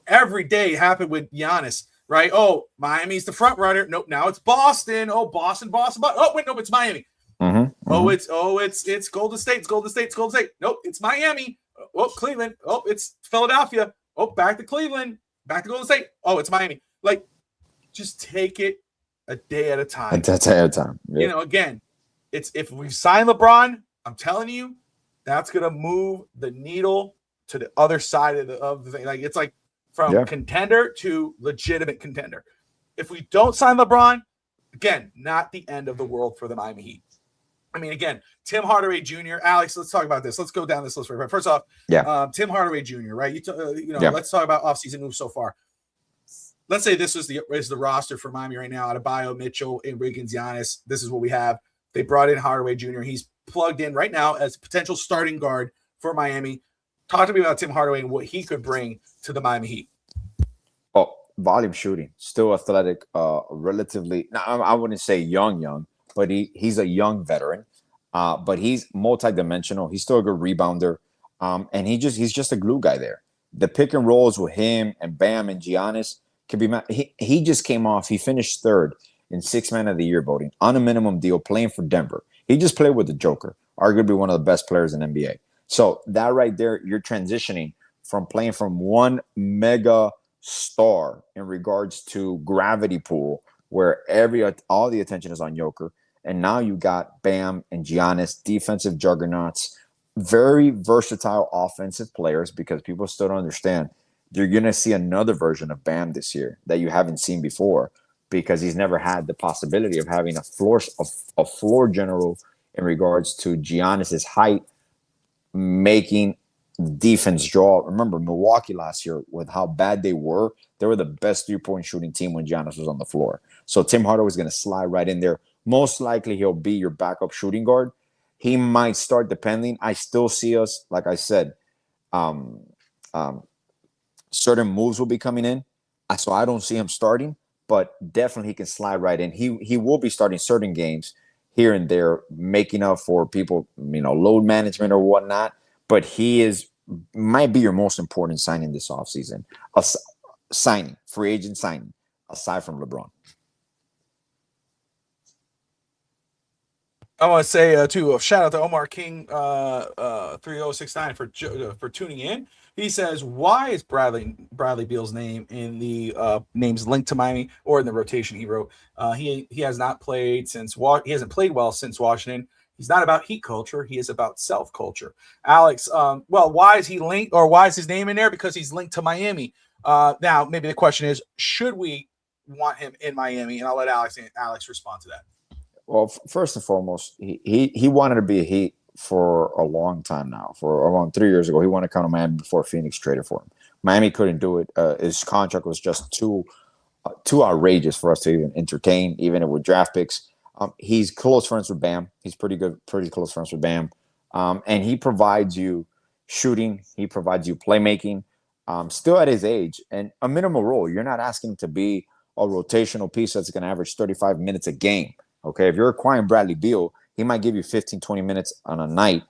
every day happened with Giannis, right? Oh, Miami's the front runner. Nope, now it's Boston. Oh, Boston. Oh, wait, nope, it's Miami. Mm-hmm. It's Golden State. It's Golden State. It's Golden State. Nope, it's Miami. Oh, Cleveland. Oh, it's Philadelphia. Oh, back to Cleveland. Back to Golden State. Oh, it's Miami. Like, just take it a day at a time. A day at a time. Yeah. Again, it's if we sign LeBron, I'm telling you, that's gonna move the needle to the other side of the thing. Like, it's like from contender to legitimate contender. If we don't sign LeBron, again, not the end of the world for the Miami Heat. I mean, again, Tim Hardaway Jr. Alex, let's talk about this. Let's go down this list. First off, Tim Hardaway Jr. Right? Let's talk about offseason moves so far. Let's say this is the roster for Miami right now: Adebayo, Mitchell, and Wiggins, Giannis. This is what we have. They brought in Hardaway Jr. He's plugged in right now as a potential starting guard for Miami. Talk to me about Tim Hardaway and what he could bring to the Miami Heat. Oh, volume shooting, still athletic, relatively. Now, I wouldn't say young, but he's a young veteran. But he's multidimensional. He's still a good rebounder, and he's just a glue guy there. The pick and rolls with him and Bam and Giannis can be. He just came off. He finished third in Sixth Man of the Year voting on a minimum deal, playing for Denver. He just played with the Joker, arguably one of the best players in NBA. So that right there, you're transitioning from playing from one mega star in regards to gravity pool, where all the attention is on Joker, and now you got Bam and Giannis, defensive juggernauts, very versatile offensive players, because people still don't understand. You're going to see another version of Bam this year that you haven't seen before, because he's never had the possibility of having a floor general in regards to Giannis's height, making defense draw. Remember Milwaukee last year with how bad they were the best 3-point shooting team when Giannis was on the floor. So Tim Hardaway is going to slide right in there. Most likely he'll be your backup shooting guard. He might start depending. I still see us, like I said, certain moves will be coming in. So I don't see him starting, but definitely he can slide right in. He will be starting certain games here and there, making up for people, load management or whatnot. But he might be your most important signing this offseason. Free agent signing, aside from LeBron. I want to say too, shout out to Omar King 3069 for tuning in. He says, "Why is Bradley Beal's name in the names linked to Miami or in the rotation he wrote? He has not played he hasn't played well since Washington. He's not about Heat culture. He is about self culture." Alex, why is he linked, or why is his name in there? Because he's linked to Miami. Now, maybe the question is, should we want him in Miami? And I'll let Alex respond to that. Well, first and foremost, he wanted to be a Heat for a long time now. For around 3 years ago, he wanted to come to Miami before Phoenix traded for him. Miami couldn't do it. His contract was just too outrageous for us to even entertain, even with draft picks. He's close friends with Bam. He's pretty close friends with Bam. And he provides you shooting. He provides you playmaking. Still at his age, and a minimal role. You're not asking him to be a rotational piece that's going to average 35 minutes a game. Okay, if you're acquiring Bradley Beal, he might give you 15, 20 minutes on a night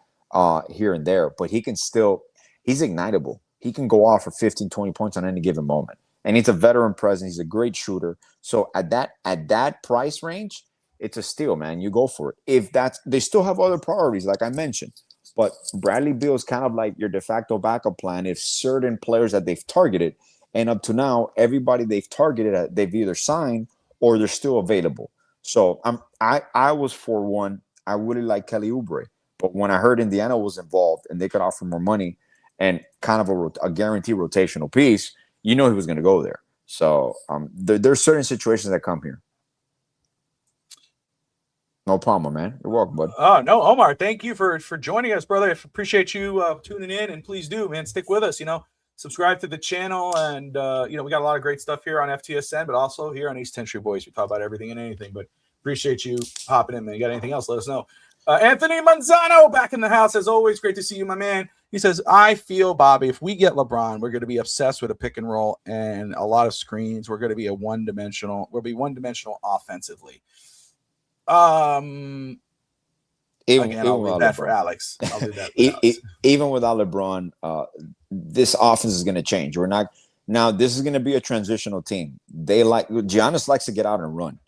here and there, but he's ignitable. He can go off for 15, 20 points on any given moment. And he's a veteran presence. He's a great shooter. So at that price range, it's a steal, man. You go for it. They still have other priorities, like I mentioned. But Bradley Beal is kind of like your de facto backup plan if certain players that they've targeted, and up to now, everybody they've targeted, they've either signed or they're still available. So I was for one. I really like Kelly Oubre, but when I heard Indiana was involved and they could offer more money and kind of a guaranteed rotational piece, he was going to go there. So there's certain situations that come here. No problem, man. You're welcome, bud. Oh, no, Omar, thank you for joining us, brother. I appreciate you tuning in, and please do, man, stick with us. Subscribe to the channel, and we got a lot of great stuff here on FTSN, but also here on East 10th Street Boys. We talk about everything and anything, but appreciate you hopping in, man. You got anything else, let us know. Anthony Manzano back in the house as always. Great to see you, my man. He says, I feel, Bobby, if we get LeBron, we're going to be obsessed with a pick and roll and a lot of screens. We're going to be one-dimensional offensively. Again, I'll leave that for Alex. I'll do that for Alex. Even without LeBron, this offense is going to change. We're not now. This is going to be a transitional team. Giannis likes to get out and run,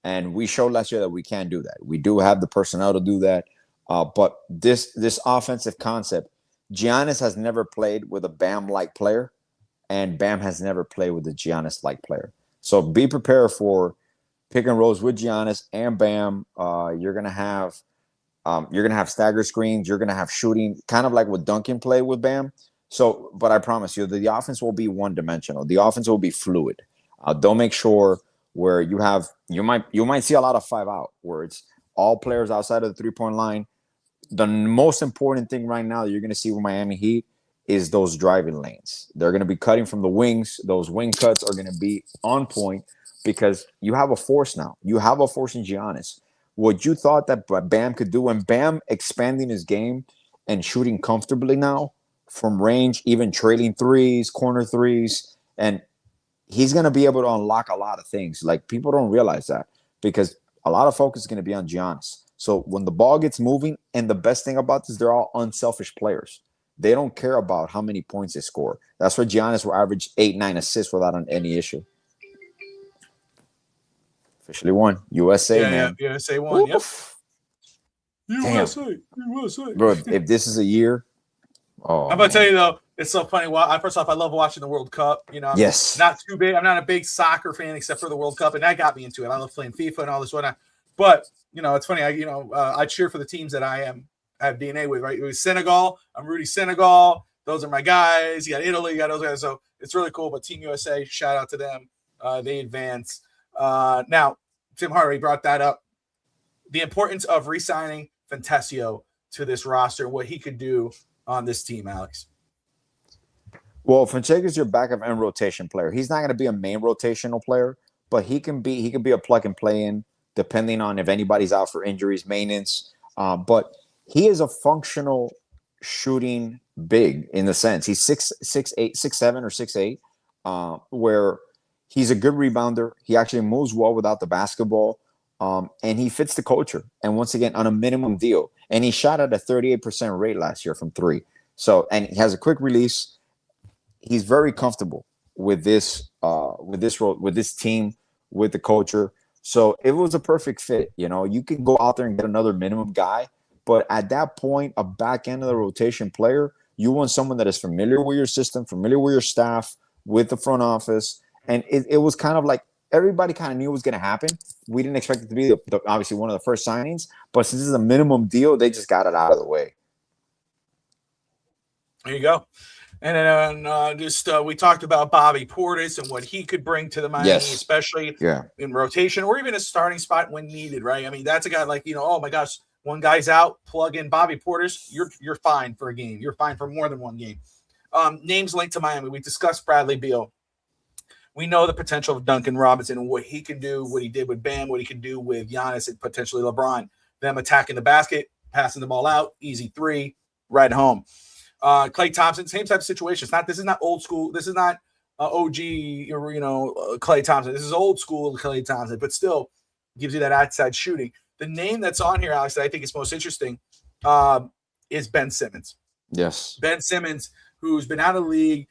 and we showed last year that we can do that. We do have the personnel to do that. But this offensive concept, Giannis has never played with a Bam-like player, and Bam has never played with a Giannis-like player. So be prepared for pick and rolls with Giannis and Bam. You're gonna have stagger screens. You're gonna have shooting, kind of like what Duncan played with Bam. So, but I promise you, the offense will be one-dimensional. The offense will be fluid. They'll make sure where you might see a lot of 5-out where it's all players outside of the 3-point line. The most important thing right now that you're going to see with Miami Heat is those driving lanes. They're going to be cutting from the wings. Those wing cuts are going to be on point because you have a force now. You have a force in Giannis. What you thought that Bam could do, and Bam expanding his game and shooting comfortably now from range, even trailing threes, corner threes, and he's going to be able to unlock a lot of things. Like, people don't realize that because a lot of focus is going to be on Giannis. So when the ball gets moving, and the best thing about this, they're all unselfish players. They don't care about how many points they score. That's why Giannis will average 8-9 assists without any issue. Officially won. USA, man. Yeah, USA won. Yep. USA. USA. Bro, if this is a year, I'm gonna tell you though, it's so funny. Well, first off, I love watching the World Cup. You know, I'm not too big. I'm not a big soccer fan except for the World Cup, and that got me into it. I love playing FIFA and all this whatnot. But you know, it's funny. I cheer for the teams that I have DNA with. Right, it was Senegal. I'm Rudy Senegal. Those are my guys. You got Italy. You got those guys. So it's really cool. But Team USA, shout out to them. They advance. Now, Tim Hardaway brought that up. The importance of re-signing Fontecchio to this roster, what he could do on this team, Alex. Well, Fontecchio is your backup and rotation player. He's not going to be a main rotational player, but he can be a plug and play in, depending on if anybody's out for injuries, maintenance. But he is a functional shooting big in the sense he's 6'7" or 6'8", where he's a good rebounder. He actually moves well without the basketball, and he fits the culture. And once again, on a minimum deal. And he shot at a 38% rate last year from three. So, and he has a quick release. He's very comfortable with this role, with this team, with the culture. So it was a perfect fit. You know, you can go out there and get another minimum guy, but at that point, a back end of the rotation player, you want someone that is familiar with your system, familiar with your staff, with the front office. And it was kind of like everybody kind of knew it was going to happen. We didn't expect it to be obviously one of the first signings, but since this is a minimum deal, they just got it out of the way. There you go. And then we talked about Bobby Portis and what he could bring to the Miami, especially in rotation or even a starting spot when needed, right? I mean, that's a guy like, oh my gosh, one guy's out, plug in Bobby Portis, you're fine for a game. You're fine for more than one game. Names linked to Miami. We discussed Bradley Beal. We know the potential of Duncan Robinson and what he can do, what he did with Bam, what he can do with Giannis and potentially LeBron. Them attacking the basket, passing the ball out, easy three, right home. Klay Thompson, same type of situation. This is not old school. This is not OG or Klay Thompson. This is old school Klay Thompson, but still gives you that outside shooting. The name that's on here, Alex, that I think is most interesting is Ben Simmons. Yes, Ben Simmons, who's been out of the league.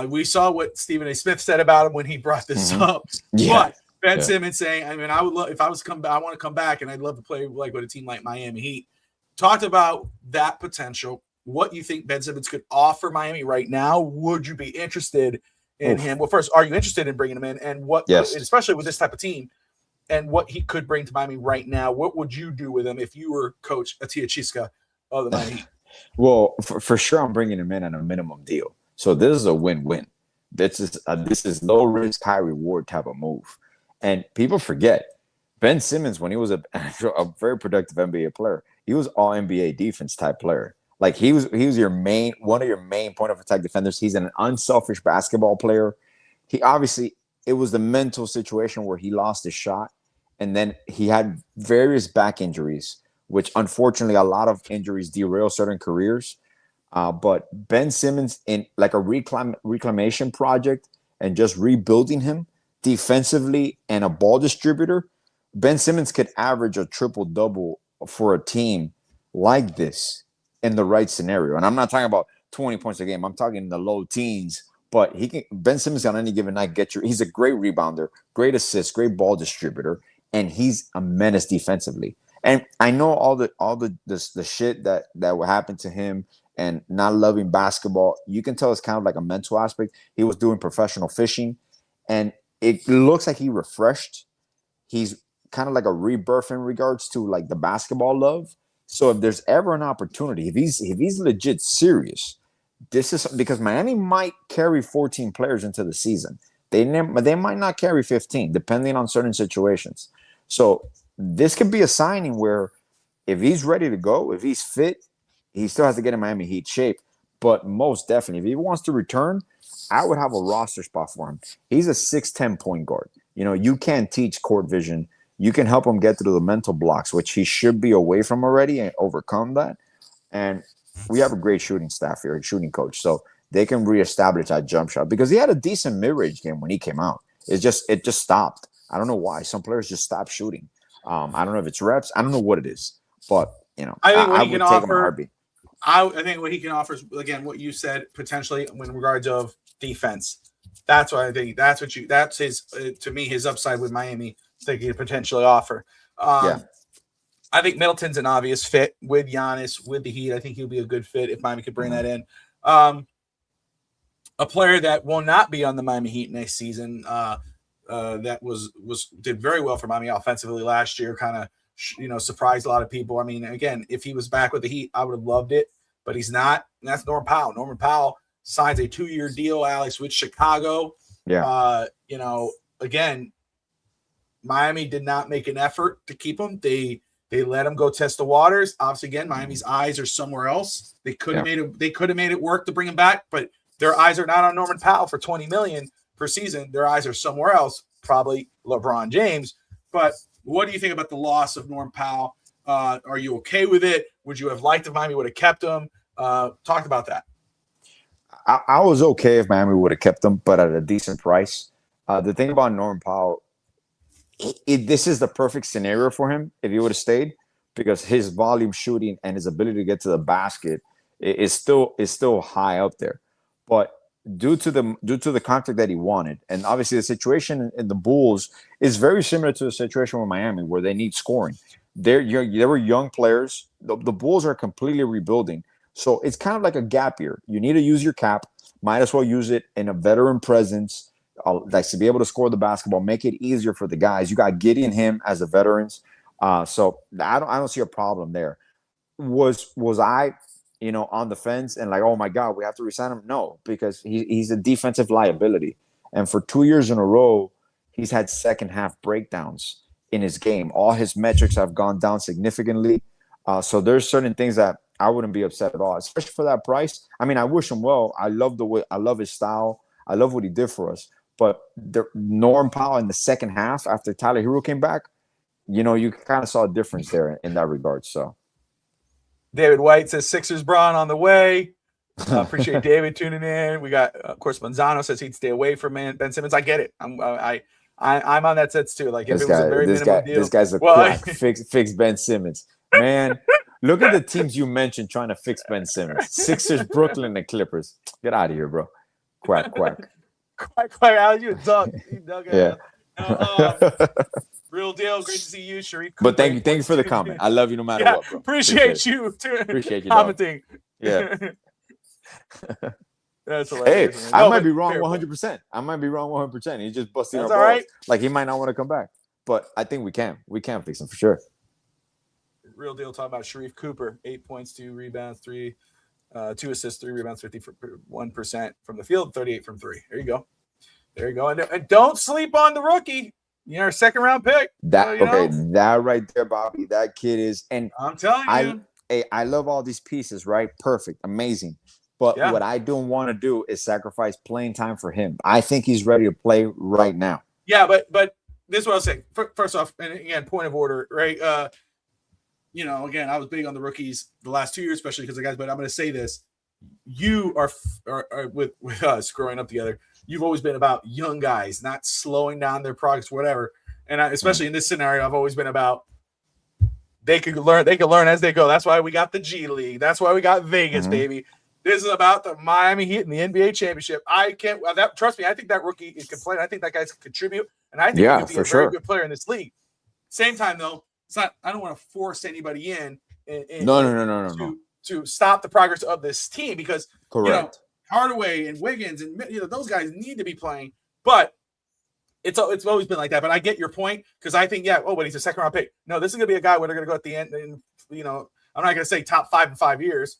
We saw what Stephen A. Smith said about him when he brought this up. But Ben Simmons saying, I mean, I would love if I was come back, I want to come back and I'd love to play like with a team like Miami Heat. Talked about that potential. What you think Ben Simmons could offer Miami right now? Would you be interested in him? Well, first, are you interested in bringing him in? And what, especially with this type of team, and what he could bring to Miami right now? What would you do with him if you were Coach Atiya Chiska of the Miami Heat? Well, for sure, I'm bringing him in on a minimum deal. So this is a win-win. This is low risk, high reward type of move. And people forget Ben Simmons, when he was a very productive NBA player, he was all NBA defense type player. Like he was one of your main point of attack defenders. He's an unselfish basketball player. It was the mental situation where he lost his shot, and then he had various back injuries which unfortunately a lot of injuries derail certain careers. But Ben Simmons in like a reclamation project and just rebuilding him defensively and a ball distributor, Ben Simmons could average a triple-double for a team like this in the right scenario. And I'm not talking about 20 points a game. I'm talking in the low teens. But Ben Simmons on any given night he's a great rebounder, great assist, great ball distributor, and he's a menace defensively. And I know all the shit that happened to him and not loving basketball. You can tell it's kind of like a mental aspect. He was doing professional fishing, and it looks like he refreshed. He's kind of like a rebirth in regards to like the basketball love. So if there's ever an opportunity, if he's legit serious, this is because Miami might carry 14 players into the season. They might not carry 15, depending on certain situations. So this could be a signing where if he's ready to go, if he's fit, he still has to get in Miami Heat shape. But most definitely, if he wants to return, I would have a roster spot for him. He's a 6'10" point guard. You can't teach court vision. You can help him get through the mental blocks, which he should be away from already and overcome that. And we have a great shooting staff here, a shooting coach. So they can reestablish that jump shot because he had a decent mid-range game when he came out. It just stopped. I don't know why. Some players just stop shooting. I don't know if it's reps. I don't know what it is. But, I think what I he would can take him a offer, heartbeat. I think what he can offer is, again, what you said, potentially in regards of defense. That's what I think. That's his, to me, his upside with Miami. I think he could potentially offer. Yeah. I think Middleton's an obvious fit with Giannis, with the Heat. I think he'll be a good fit if Miami could bring that in. A player that will not be on the Miami Heat next season, that did very well for Miami offensively last year, kind of surprised a lot of people. I mean, again, if he was back with the Heat, I would have loved it, but he's not. And that's Norman Powell. Norman Powell signs a 2-year deal, Alex, with Chicago. Yeah. Again, Miami did not make an effort to keep him. They let him go test the waters. Obviously, again, Miami's eyes are somewhere else. They could have made it work to bring him back, but their eyes are not on Norman Powell for $20 million per season. Their eyes are somewhere else, probably LeBron James. But what do you think about the loss of Norman Powell? Are you okay with it? Would you have liked if Miami would have kept him? Talk about that. I was okay if Miami would have kept him, but at a decent price. The thing about Norman Powell, this is the perfect scenario for him if he would have stayed, because his volume shooting and his ability to get to the basket is still high up there. But due to the contract that he wanted, and obviously the situation in the Bulls is very similar to the situation with Miami, where they need scoring. They were young players. The Bulls are completely rebuilding, so it's kind of like a gap year. You need to use your cap. Might as well use it in a veteran presence. Like to be able to score the basketball, make it easier for the guys. You got Giddey and him as the veterans, so I don't see a problem there. Was I, on the fence and like, oh my God, we have to resign him? No, because he's a defensive liability, and for 2 years in a row, he's had second half breakdowns in his game. All his metrics have gone down significantly. So there's certain things that I wouldn't be upset at all, especially for that price. I mean, I wish him well. I love his style. I love what he did for us. But Norm Powell in the second half, after Tyler Hero came back, you kind of saw a difference there in that regard. So, David White says Sixers Braun on the way. Appreciate David tuning in. We got, of course, Manzano says he'd stay away from Ben Simmons. I get it. I'm on that sense too. Like if it was a very minimum deal, this guy's a quack. Fix Ben Simmons, man. Look at the teams you mentioned trying to fix Ben Simmons: Sixers, Brooklyn, and Clippers. Get out of here, bro. Quack. Quack, Alex, you a dog. Yeah. Real deal. Great to see you, Sharif. But thank you for the comment. I love you no matter what, bro. Appreciate you. Appreciate you, commenting. Dog. Yeah. That's hilarious. Hey, I might be wrong 100%. I might be wrong 100%. He's just busting our balls. Right. Like he might not want to come back, but I think we can. We can fix him for sure. Real deal. Talking about Sharif Cooper, 8 points, 2 rebounds, 2 assists, 3 rebounds, 51% from the field, 38 from 3. There you go. And don't sleep on the rookie. Our second round pick. That right there, Bobby. That kid is, and I'm telling you, I love all these pieces. Right, perfect, amazing. But what I don't want to do is sacrifice playing time for him. I think he's ready to play right now. Yeah, but this is what I'll say. First off, and again, point of order, right? again, I was big on the rookies the last 2 years, especially because the guys. But I'm going to say this: you are with us growing up together. You've always been about young guys, not slowing down their progress, whatever. And especially in this scenario, I've always been about they can learn as they go. That's why we got the G League. That's why we got Vegas, baby. This is about the Miami Heat and the NBA championship. I can't trust me. I think that rookie can play. I think that guy can contribute, and I think he could be a very good player in this league. Same time though, it's not. I don't want to force anybody in. No. To stop the progress of this team because correct. Hardaway and Wiggins and those guys need to be playing, but it's always been like that. But I get your point because I think but he's a second round pick. No, this is gonna be a guy where they're gonna go at the end. And I'm not gonna say top 5 in 5 years.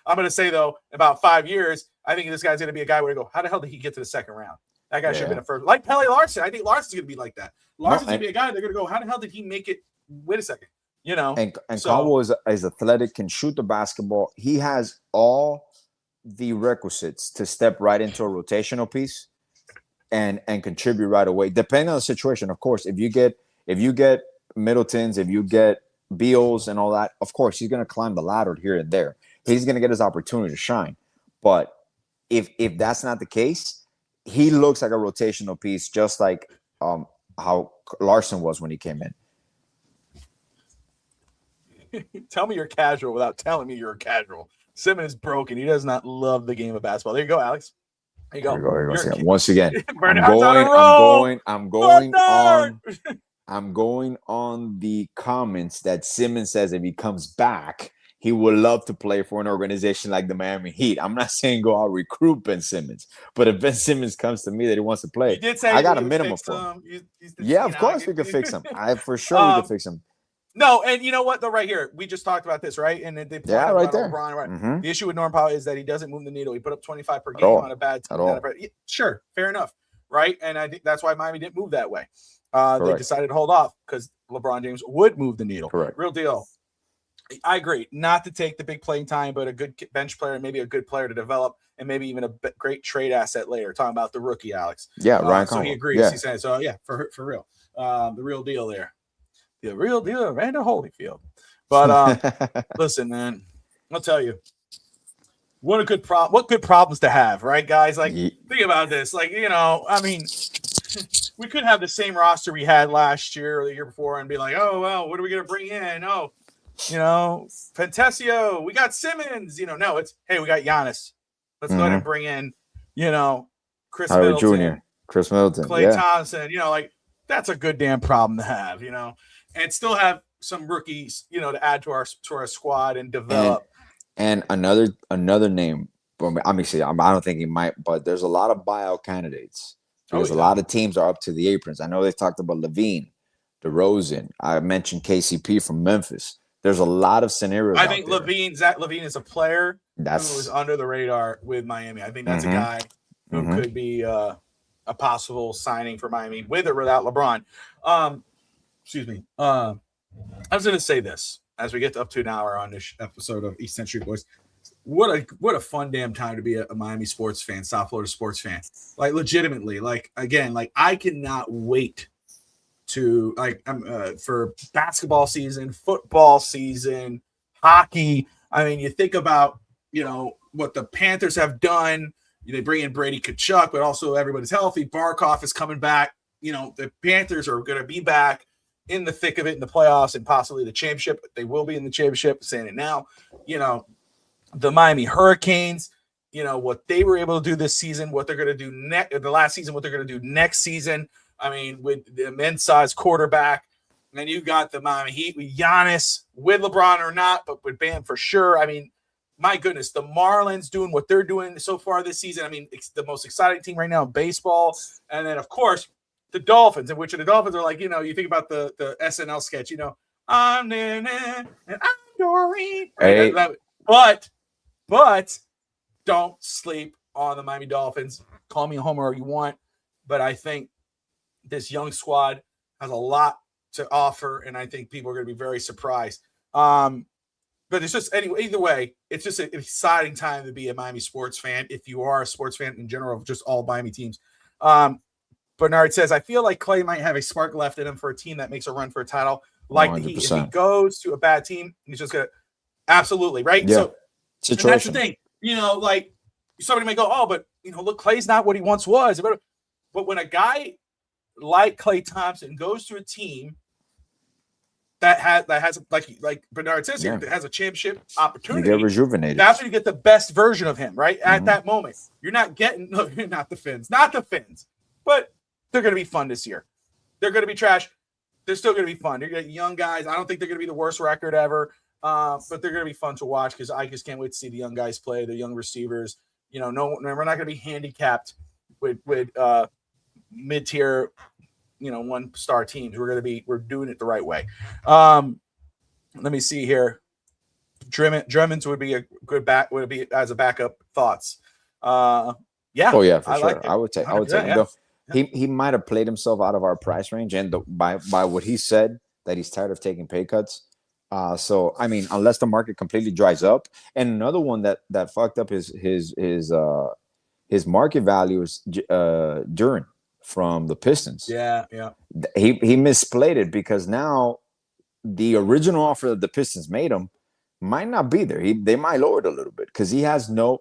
I'm gonna say though, about 5 years, I think this guy's gonna be a guy where they go, how the hell did he get to the second round? That guy should have been a first. Like Pele Larson, I think Larson's gonna be like that. Larson's gonna be a guy they're gonna go, how the hell did he make it? Wait a second. And Combo is athletic, can shoot the basketball. He has all the requisites to step right into a rotational piece and contribute right away. Depending on the situation, of course. If you get Middletons, if you get Beals and all that, of course he's going to climb the ladder here and there. He's going to get his opportunity to shine. But if that's not the case, he looks like a rotational piece, just like how Larson was when he came in. Tell me you're casual without telling me you're casual. Simmons is broken. He does not love the game of basketball. There you go, Alex. There you go. Here you go. Once again, I'm going on the comments that Simmons says if he comes back, he would love to play for an organization like the Miami Heat. I'm not saying go out recruit Ben Simmons, but if Ben Simmons comes to me that he wants to play, you did say I got a minimum for him. Of course we could fix him. We could fix him. No, and you know what though, right here, we just talked about this, right? And they right there. LeBron, right? The issue with Norm Powell is that he doesn't move the needle. He put up 25 per game on a bad team. Sure, fair enough, right? And I think that's why Miami didn't move that way. They decided to hold off because LeBron James would move the needle. Correct. Real deal. I agree. Not to take the big playing time, but a good bench player, and maybe a good player to develop, and maybe even a great trade asset later. Talking about the rookie, Alex. Yeah, Ryan. So he agrees. Yeah. He said, so yeah, for real. The real deal there. The real deal, Randall Holyfield. But listen, man, I'll tell you, what good problems to have, right, guys? Like, think about this. Like, I mean, we could have the same roster we had last year or the year before and be like, oh, well, what are we going to bring in? Oh, Fontecchio, we got Simmons. No, it's, hey, we got Giannis. Let's go ahead and bring in, Kris Middleton, Jr., Kris Middleton, Klay Thompson. Like, that's a good damn problem to have, and still have some rookies, to add to our squad and develop. And another name. Obviously, I don't think he might, but there's a lot of buyout candidates because a lot of teams are up to the aprons. I know they talked about Levine, DeRozan. I mentioned KCP from Memphis. There's a lot of scenarios. I think Zach Levine is a player who was under the radar with Miami. I think that's a guy who could be a possible signing for Miami with or without LeBron. Excuse me. I was going to say this as we get up to an hour on this episode of East Century Boys. What a fun damn time to be a Miami sports fan, South Florida sports fan. Like, legitimately, I cannot wait to for basketball season, football season, hockey. I mean, you think about what the Panthers have done. They bring in Brady Tkachuk, but also everybody's healthy. Barkov is coming back. The Panthers are going to be back in the thick of it in the playoffs and possibly the championship. They will be in the championship, saying it now. The Miami Hurricanes, what they were able to do this season, what they're going to do the last season, what they're going to do next season. I mean, with the immense size quarterback. And then you got the Miami Heat with Giannis, with LeBron or not, but with Bam for sure. I mean, my goodness, the Marlins doing what they're doing so far this season. I mean, it's the most exciting team right now in baseball. And then, of course, the Dolphins, in which the Dolphins are like, you think about the SNL sketch, I'm in and I'm Doreen. Hey. But don't sleep on the Miami Dolphins. Call me a homer if you want, but I think this young squad has a lot to offer, and I think people are going to be very surprised. But it's just, anyway, either way, it's just an exciting time to be a Miami sports fan if you are a sports fan in general of just all Miami teams. Bernard says, I feel like Klay might have a spark left in him for a team that makes a run for a title. like the Heat. If he goes to a bad team, he's just gonna absolutely right. Yeah. So and that's the thing, like somebody may go, oh, but look, Klay's not what he once was. But when a guy like Klay Thompson goes to a team that has like Bernard says here, that has a championship opportunity, you get rejuvenated. That's when you get the best version of him, right? At that moment. You're not getting you're not the Finns, but they're going to be fun this year. They're going to be trash. They're still going to be fun. They're going to get young guys. I don't think they're going to be the worst record ever, but they're going to be fun to watch because I just can't wait to see the young guys play, the young receivers. We're not going to be handicapped with mid-tier, 1-star teams. We're doing it the right way. Let me see here. Drummonds would be a good as a backup. Thoughts? Yeah. Oh yeah, for sure. Like I would take him. He might have played himself out of our price range, and by what he said that he's tired of taking pay cuts. So I mean, unless the market completely dries up, and another one that fucked up his market value is Duran from the Pistons. Yeah. He misplayed it because now the original offer that the Pistons made him might not be there. They might lower it a little bit because there's no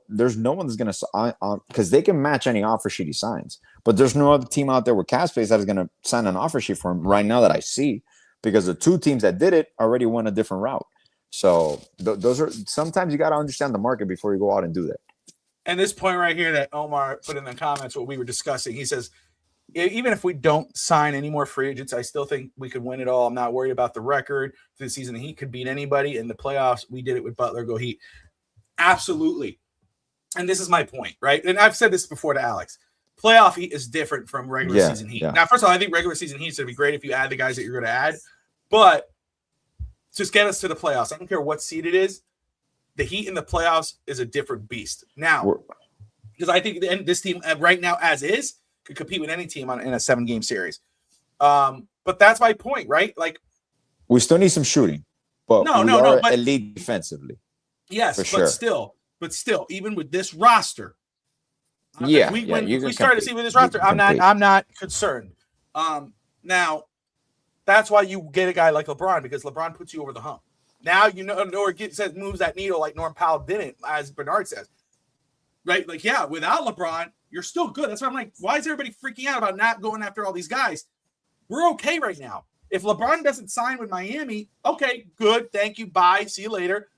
one that's going to because they can match any offer sheet he signs, but there's no other team out there with cap space that is going to sign an offer sheet for him right now that I see, because the two teams that did it already went a different route. So those are sometimes you got to understand the market before you go out and do that. And this point right here that Omar put in the comments, what we were discussing, he says, even if we don't sign any more free agents, I still think we could win it all. I'm not worried about the record this season. The Heat could beat anybody in the playoffs. We did it with Butler. Go Heat. Absolutely. And this is my point, right? And I've said this before to Alex. Playoff Heat is different from regular season Heat. Yeah. Now, first of all, I think regular season Heat is going to be great if you add the guys that you're going to add. But just get us to the playoffs. I don't care what seed it is. The Heat in the playoffs is a different beast. Now, because I think this team right now as is, could compete with any team in a 7-game series. But that's my point, right? Like, we still need some shooting, but we are elite defensively. Yes, but still, even with this roster, we started to see with this roster, I'm not concerned. Now, that's why you get a guy like LeBron, because LeBron puts you over the hump. Now moves that needle like Norm Powell didn't, as Bernard says. Right? Like, yeah, without LeBron, you're still good. That's why I'm like, why is everybody freaking out about not going after all these guys? We're okay right now. If LeBron doesn't sign with Miami, okay, good. Thank you. Bye. See you later.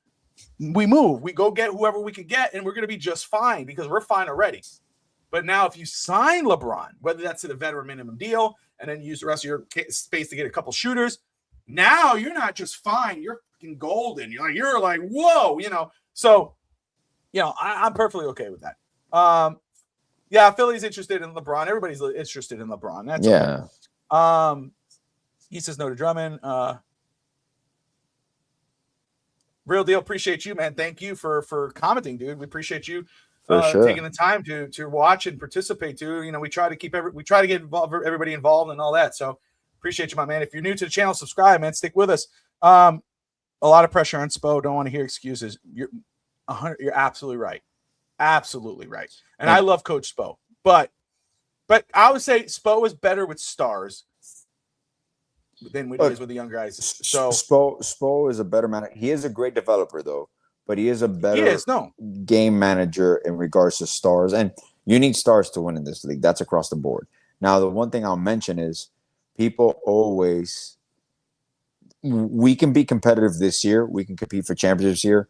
We move. We go get whoever we could get, and we're going to be just fine because we're fine already. But now if you sign LeBron, whether that's to the veteran minimum deal and then use the rest of your space to get a couple shooters, now you're not just fine. You're fucking golden. You're like, whoa, So, I'm perfectly okay with that. Yeah, Philly's interested in LeBron. Everybody's interested in LeBron. That's okay. He says no to Drummond. Real deal. Appreciate you, man. Thank you for commenting, dude. We appreciate you taking the time to watch and participate too. We try to get everybody involved and all that. So appreciate you, my man. If you're new to the channel, subscribe, man. Stick with us. A lot of pressure on Spo. Don't want to hear excuses. You're absolutely right. Absolutely right. And I love Coach Spo. But I would say Spo is better with stars than he is with the young guys. So Spo is a better manager. He is a great developer, though, but he is a better game manager in regards to stars. And you need stars to win in this league. That's across the board. Now, the one thing I'll mention is people always – we can be competitive this year. We can compete for championships here.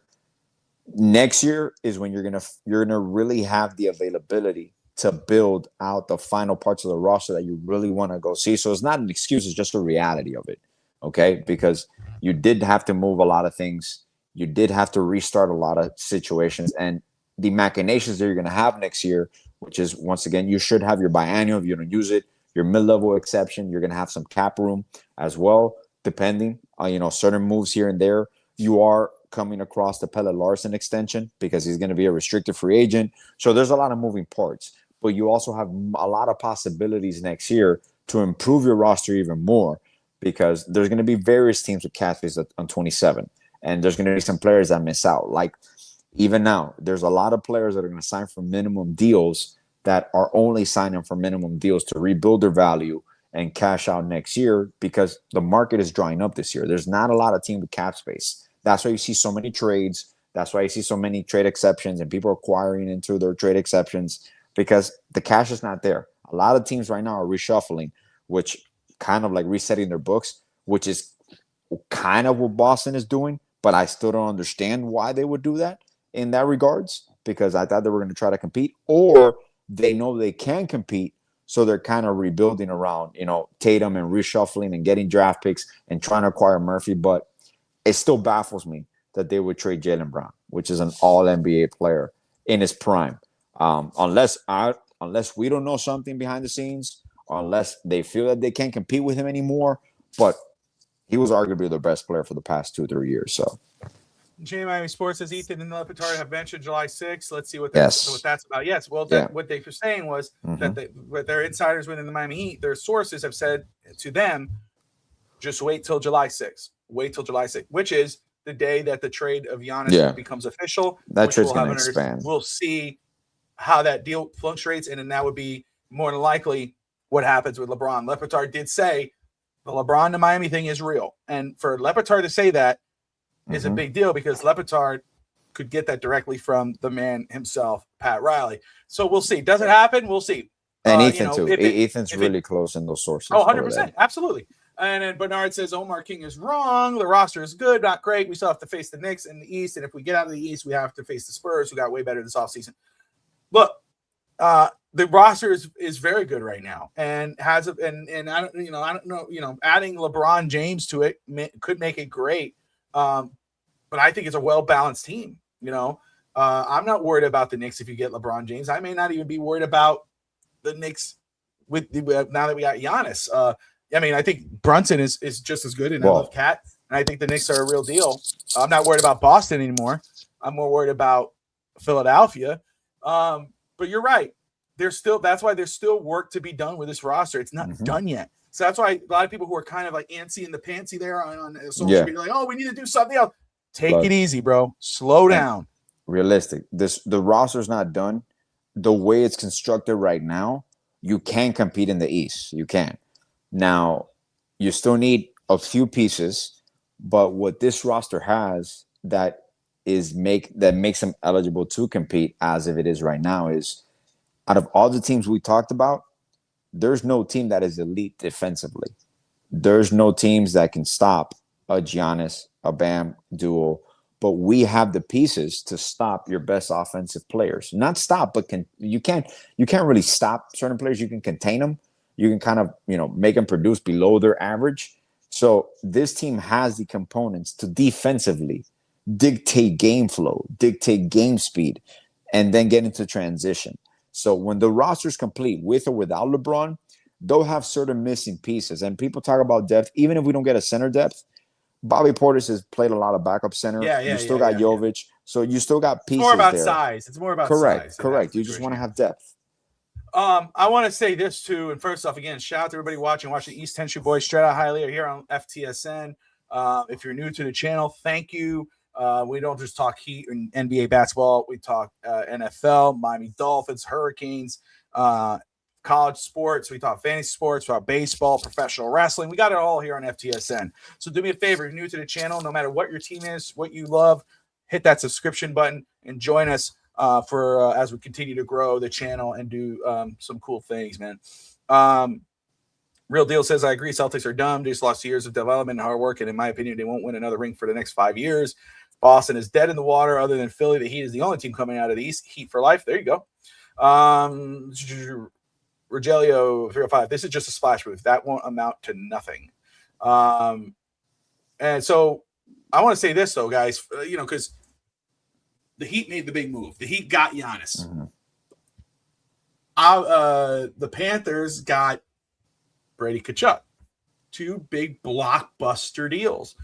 Next year is when you're gonna really have the availability to build out the final parts of the roster that you really want to go see. So it's not an excuse; it's just a reality of it. Okay, because you did have to move a lot of things, you did have to restart a lot of situations, and the machinations that you're gonna have next year, which is once again, you should have your biannual if you don't use it, your mid-level exception. You're gonna have some cap room as well, depending on certain moves here and there. You are coming across the Pelle Larsson extension because he's going to be a restricted free agent. So there's a lot of moving parts, but you also have a lot of possibilities next year to improve your roster even more, because there's going to be various teams with cap space on 27, and there's going to be some players that miss out. Like even now, there's a lot of players that are going to sign for minimum deals that are only signing for minimum deals to rebuild their value and cash out next year because the market is drying up this year. There's not a lot of team with cap space. That's why you see so many trades. That's why you see so many trade exceptions and people acquiring into their trade exceptions because the cash is not there. A lot of teams right now are reshuffling, which kind of like resetting their books, which is kind of what Boston is doing. But I still don't understand why they would do that in that regards because I thought they were going to try to compete or they know they can compete. So they're kind of rebuilding around, Tatum and reshuffling and getting draft picks and trying to acquire Murphy. But it still baffles me that they would trade Jaylen Brown, which is an all-NBA player in his prime. Unless we don't know something behind the scenes, unless they feel that they can't compete with him anymore. But he was arguably the best player for the past 2-3 years. So, Miami Sports says Ethan and Le Batard have mentioned July 6th. Let's see what that's about. Yes, well, what they were saying was that what their insiders within the Miami Heat, their sources have said to them, just wait till July 6th. Wait till July 6th, which is the day that the trade of Giannis becomes official. That trade's going to expand. We'll see how that deal fluctuates, and then that would be more than likely what happens with LeBron. Le Batard did say the LeBron to Miami thing is real, and for Le Batard to say that is a big deal because Le Batard could get that directly from the man himself, Pat Riley. So we'll see. Does it happen? We'll see. And Ethan too. Ethan's really close in those sources. Oh, 100%. Absolutely. And then Bernard says Omar King is wrong. The roster is good, not great. We still have to face the Knicks in the East. And if we get out of the East, we have to face the Spurs, who got way better this offseason. Look, the roster is very good right now and has and I don't know, adding LeBron James to it could make it great. But I think it's a well-balanced team. I'm not worried about the Knicks if you get LeBron James. I may not even be worried about the Knicks now that we got Giannis. I think Brunson is just as good, and I love Cat, and I think the Knicks are a real deal. I'm not worried about Boston anymore. I'm more worried about Philadelphia. But you're right. That's why there's still work to be done with this roster. It's not done yet. So that's why a lot of people who are kind of like antsy in the pantsy there on social media, like, oh, we need to do something else. Take it easy, bro. Slow down. Realistic. The roster's not done. The way it's constructed right now, you can compete in the East. You can. Now, you still need a few pieces, but what this roster has that makes them eligible to compete as if it is right now is out of all the teams we talked about, there's no team that is elite defensively. There's no teams that can stop a Giannis, a Bam duo, but we have the pieces to stop your best offensive players. Not stop, but you can't really stop certain players. You can contain them. You can kind of, make them produce below their average. So this team has the components to defensively dictate game flow, dictate game speed, and then get into transition. So when the roster's complete, with or without LeBron, they'll have certain missing pieces. And people talk about depth. Even if we don't get a center depth, Bobby Portis has played a lot of backup center. You still got Jovic. So you still got pieces. It's more about there. Size. It's more about size. Correct. Correct. You just want to have depth. I want to say this too, and first off, again, shout out to everybody watching the East 10th Street Boys straight out highly here on FTSN. If you're new to the channel, thank you. We don't just talk Heat and NBA basketball. We talk NFL, Miami Dolphins, Hurricanes, college sports. We talk fantasy sports, we talk baseball, professional wrestling. We got it all here on FTSN. So do me a favor, if you're new to the channel, no matter what your team is, what you love, hit that subscription button and join us for as we continue to grow the channel and do some cool things, man. Real Deal says, I agree. Celtics are dumb. They just lost years of development and hard work. And in my opinion, they won't win another ring for the next 5 years. Boston is dead in the water other than Philly. The Heat is the only team coming out of the East. Heat for life. There you go. Rogelio 305. This is just a splash move. That won't amount to nothing. And so I want to say this, though, guys, because the Heat made the big move. The Heat got Giannis. The Panthers got Brady Tkachuk. 2 big blockbuster deals.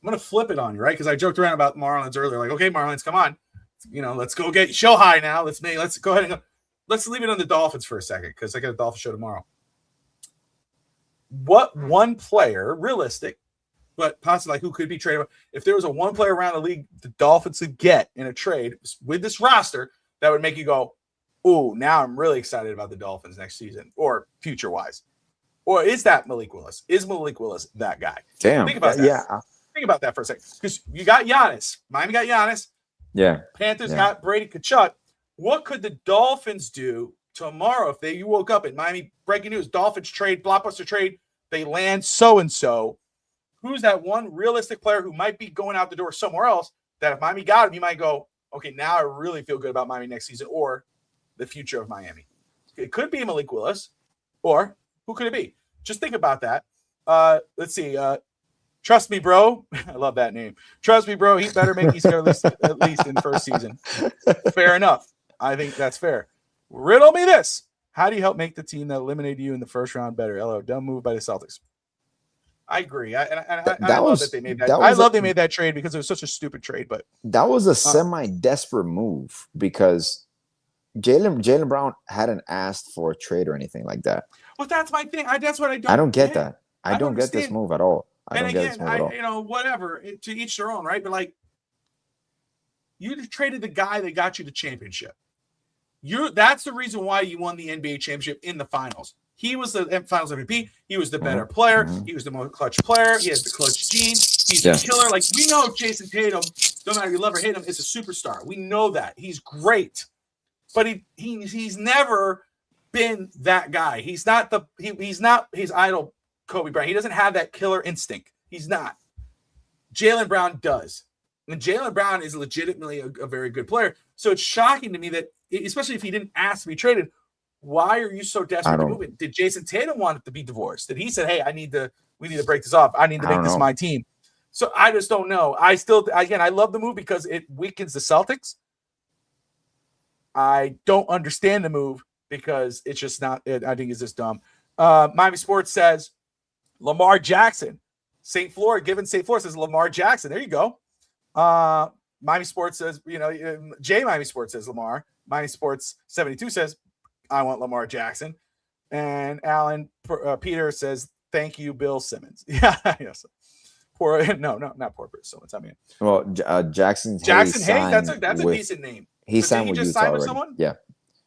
I'm going to flip it on you, right? Because I joked around about Marlins earlier. Like, okay, Marlins, come on. Let's go get show high now. Let's go ahead and go. Let's leave it on the Dolphins for a second because I got a Dolphins show tomorrow. What one player, realistic, but possibly like who could be traded? If there was a one player around the league the Dolphins could get in a trade with this roster, that would make you go, "Ooh, now I'm really excited about the Dolphins next season or future-wise." Or is that Malik Willis? Is Malik Willis that guy? Damn. Think about that. Yeah. Think about that for a second. Because you got Giannis. Miami got Giannis. Yeah. Panthers got Brady Kachuk. What could the Dolphins do tomorrow if you woke up in Miami? Breaking news: Dolphins trade, blockbuster trade. They land so-and-so. Who's that one realistic player who might be going out the door somewhere else that if Miami got him, you might go, okay, now I really feel good about Miami next season or the future of Miami. It could be Malik Willis, or who could it be? Just think about that. Let's see. Trust me, bro. I love that name. Trust me, bro. He better make East Coast at least in first season. Fair enough. I think that's fair. Riddle me this. How do you help make the team that eliminated you in the first round better? LO, dumb move by the Celtics. I agree. I love that they made that. I love they made that trade because it was such a stupid trade. But that was a semi-desperate move because Jaylen Brown hadn't asked for a trade or anything like that. Well, that's my thing. That's what I don't. I don't get that. I don't get this move at all. Whatever. To each their own, right? But like, you traded the guy that got you the championship. That's the reason why you won the NBA championship in the finals. He was the finals MVP. He was the better player. He was the most clutch player. He has the clutch gene. He's a killer. Like, we know Jason Tatum, no matter if you love or hate him, is a superstar. We know that. He's great. But he's never been that guy. He's not his idol, Kobe Bryant. He doesn't have that killer instinct. He's not. Jaylen Brown does. And Jaylen Brown is legitimately a very good player. So it's shocking to me that, especially if he didn't ask to be traded, why are you so desperate to move it? Did Jason Tatum want it to be divorced? Did he say, hey, we need to break this off. I need to make this my team. So I just don't know. I love the move because it weakens the Celtics. I don't understand the move because it's just not, I think it's just dumb. Miami Sports says Lamar Jackson. St. Flora says Lamar Jackson. There you go. Miami Sports says, Miami Sports says Lamar. Miami Sports 72 says, I want Lamar Jackson. And Alan Peter says, thank you, Bill Simmons. Yeah, yes. Not poor Bill Simmons. I mean, well, Jackson Hayes. That's a decent name. He signed with Utah already. Someone? Yeah.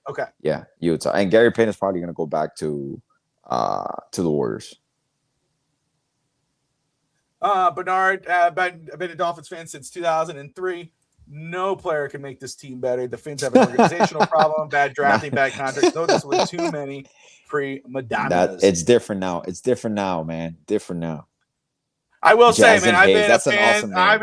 Okay. Yeah, Utah. And Gary Payton is probably going to go back to the Warriors. Bernard, I've been a Dolphins fan since 2003. No player can make this team better. The Finns have an organizational problem, bad drafting, bad contracts. Those with too many pre-Madonnas. It's different now. It's different now, man. Different now. I will say, man, I've been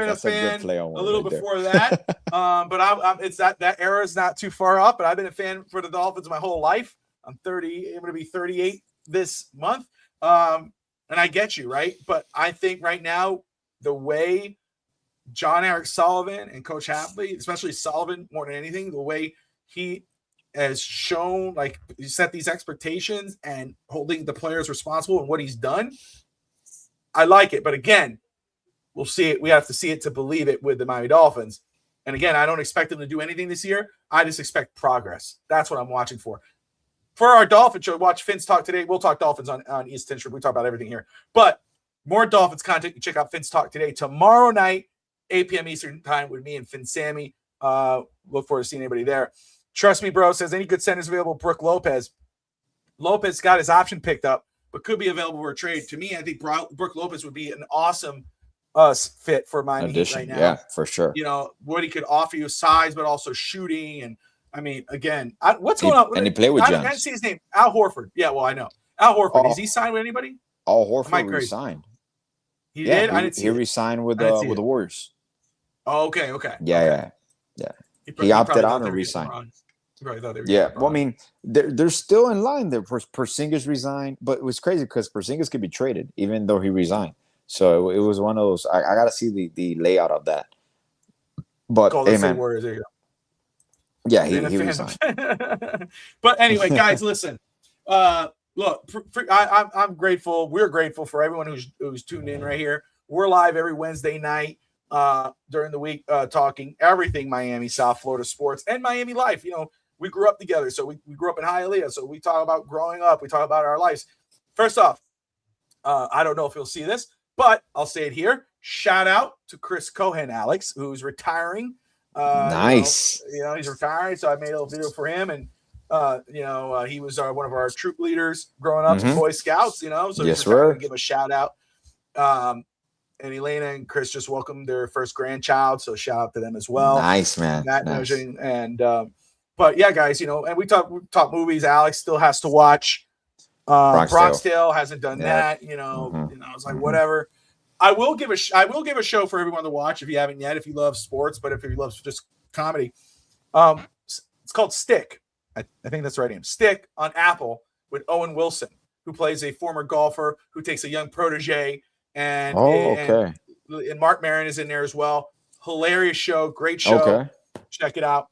a fan a little before that. But it's that era is not too far off. But I've been a fan for the Dolphins my whole life. I'm 30. I'm going to be 38 this month. And I get you, right? But I think right now the way John Eric Sullivan and Coach Hapley, especially Sullivan more than anything, the way he has shown, like, he set these expectations and holding the players responsible and what he's done. I like it, but again, we'll see it. We have to see it to believe it with the Miami Dolphins. And again, I don't expect them to do anything this year. I just expect progress. That's what I'm watching for. For our Dolphins show, watch Fins Talk today. We'll talk Dolphins on East Tension. We talk about everything here. But more Dolphins content. You check out Fins Talk today. Tomorrow night, 8 p.m. Eastern time with me and Fin Sammy. Look forward to seeing anybody there. Trust me, bro, says any good centers available. Brooke Lopez. Lopez got his option picked up, but could be available for a trade. To me, I think Brooke Lopez would be an awesome fit for Miami Heat right now. Yeah, for sure. What he could offer you size, but also shooting. And I mean, again, what's going on? And he played with Giannis. I can't see his name. Al Horford. Yeah, well, I know. Al Horford. Is he signed with anybody? Al Horford resigned. He did? I didn't see he resigned with the Warriors. Oh, okay. Yeah. He opted out and resigned. Yeah, well, I mean, they're still in line. Porzingis resigned, but it was crazy because Porzingis could be traded even though he resigned. So it was one of those. I got to see the layout of that. But hey, man, yeah, he resigned. But anyway, guys, listen. Look, I'm grateful. We're grateful for everyone who's tuned in right here. We're live every Wednesday night during the week, talking everything Miami, South Florida sports, and Miami life. We grew up together, so we grew up in Hialeah, so we talk about growing up. We talk about our lives. First off, I don't know if you'll see this, but I'll say it here. Shout out to Chris Cohen, Alex, who's retiring. Nice. He's retiring, so I made a little video for him, and He was one of our troop leaders growing up in Boy Scouts, so Yes, we're trying sir. to give a shout out. And Elena and Chris just welcomed their first grandchild, so shout out to them as well. Nice, man. Nice. But yeah, guys, and we talk movies. Alex still has to watch Bronx Tale. Hasn't done that. I was like, whatever. I will give a show for everyone to watch if you haven't yet. If you love sports, but if you love just comedy, it's called Stick. I think that's the right name. Stick on Apple with Owen Wilson, who plays a former golfer who takes a young protege. And Mark Maron is in there as well. Hilarious show, great show. Okay. Check it out.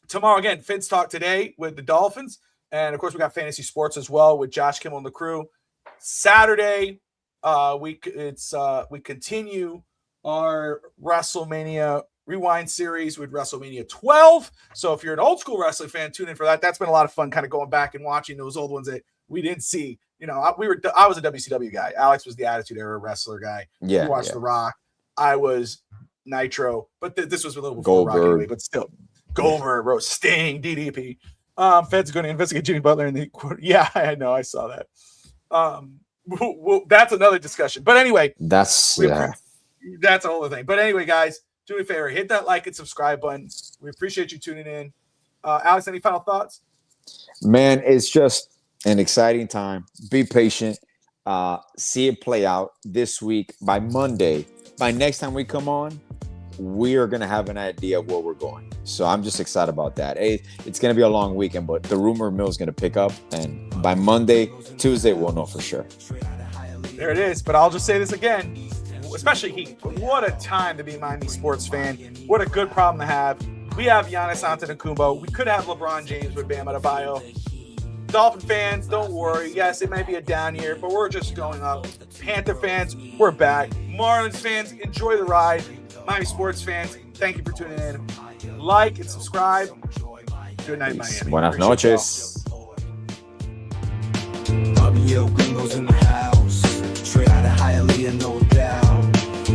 Tomorrow again, Fitz Talk today with the Dolphins, and of course we got fantasy sports as well with Josh Kimmel and the crew. Saturday, we continue our WrestleMania Rewind series with WrestleMania 12. So if you're an old school wrestling fan, tune in for that. That's been a lot of fun, kind of going back and watching those old ones that we didn't see. I was a WCW guy. Alex was the Attitude Era wrestler guy. Yeah, you watched The Rock. I was Nitro, but this was a little before Rock anyway, but still. Goldberg, Rose, Sting, DDP. Feds going to investigate Jimmy Butler in the yeah, I know, I saw that. That's another discussion. But anyway, that's a whole other thing. But anyway, guys, do me a favor, hit that like and subscribe button. We appreciate you tuning in. Alex, any final thoughts? Man, it's just an exciting time. Be patient. See it play out this week. By Monday, by next time we come on, we are going to have an idea of where we're going. So I'm just excited about that. It's going to be a long weekend, but the rumor mill is going to pick up. And by Monday, Tuesday, we'll know for sure. There it is. But I'll just say this again, especially Heat. What a time to be a Miami sports fan. What a good problem to have. We have Giannis Antetokounmpo. We could have LeBron James with Bam Adebayo. Dolphin fans, don't worry. Yes, it may be a down year, but we're just going up. Panther fans, we're back. Marlins fans, enjoy the ride. Miami sports fans, thank you for tuning in. Like and subscribe. Good night, Miami. Buenas noches. Fabio Gringo's in the house. Straight out of Hialeah, no doubt.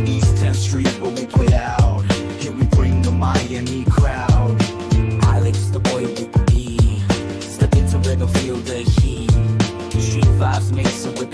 East 10th Street, but we play out. Here we bring the Miami crowd. Alex, the boy with the D. Step into Red, feel the heat. Street vibes mixing with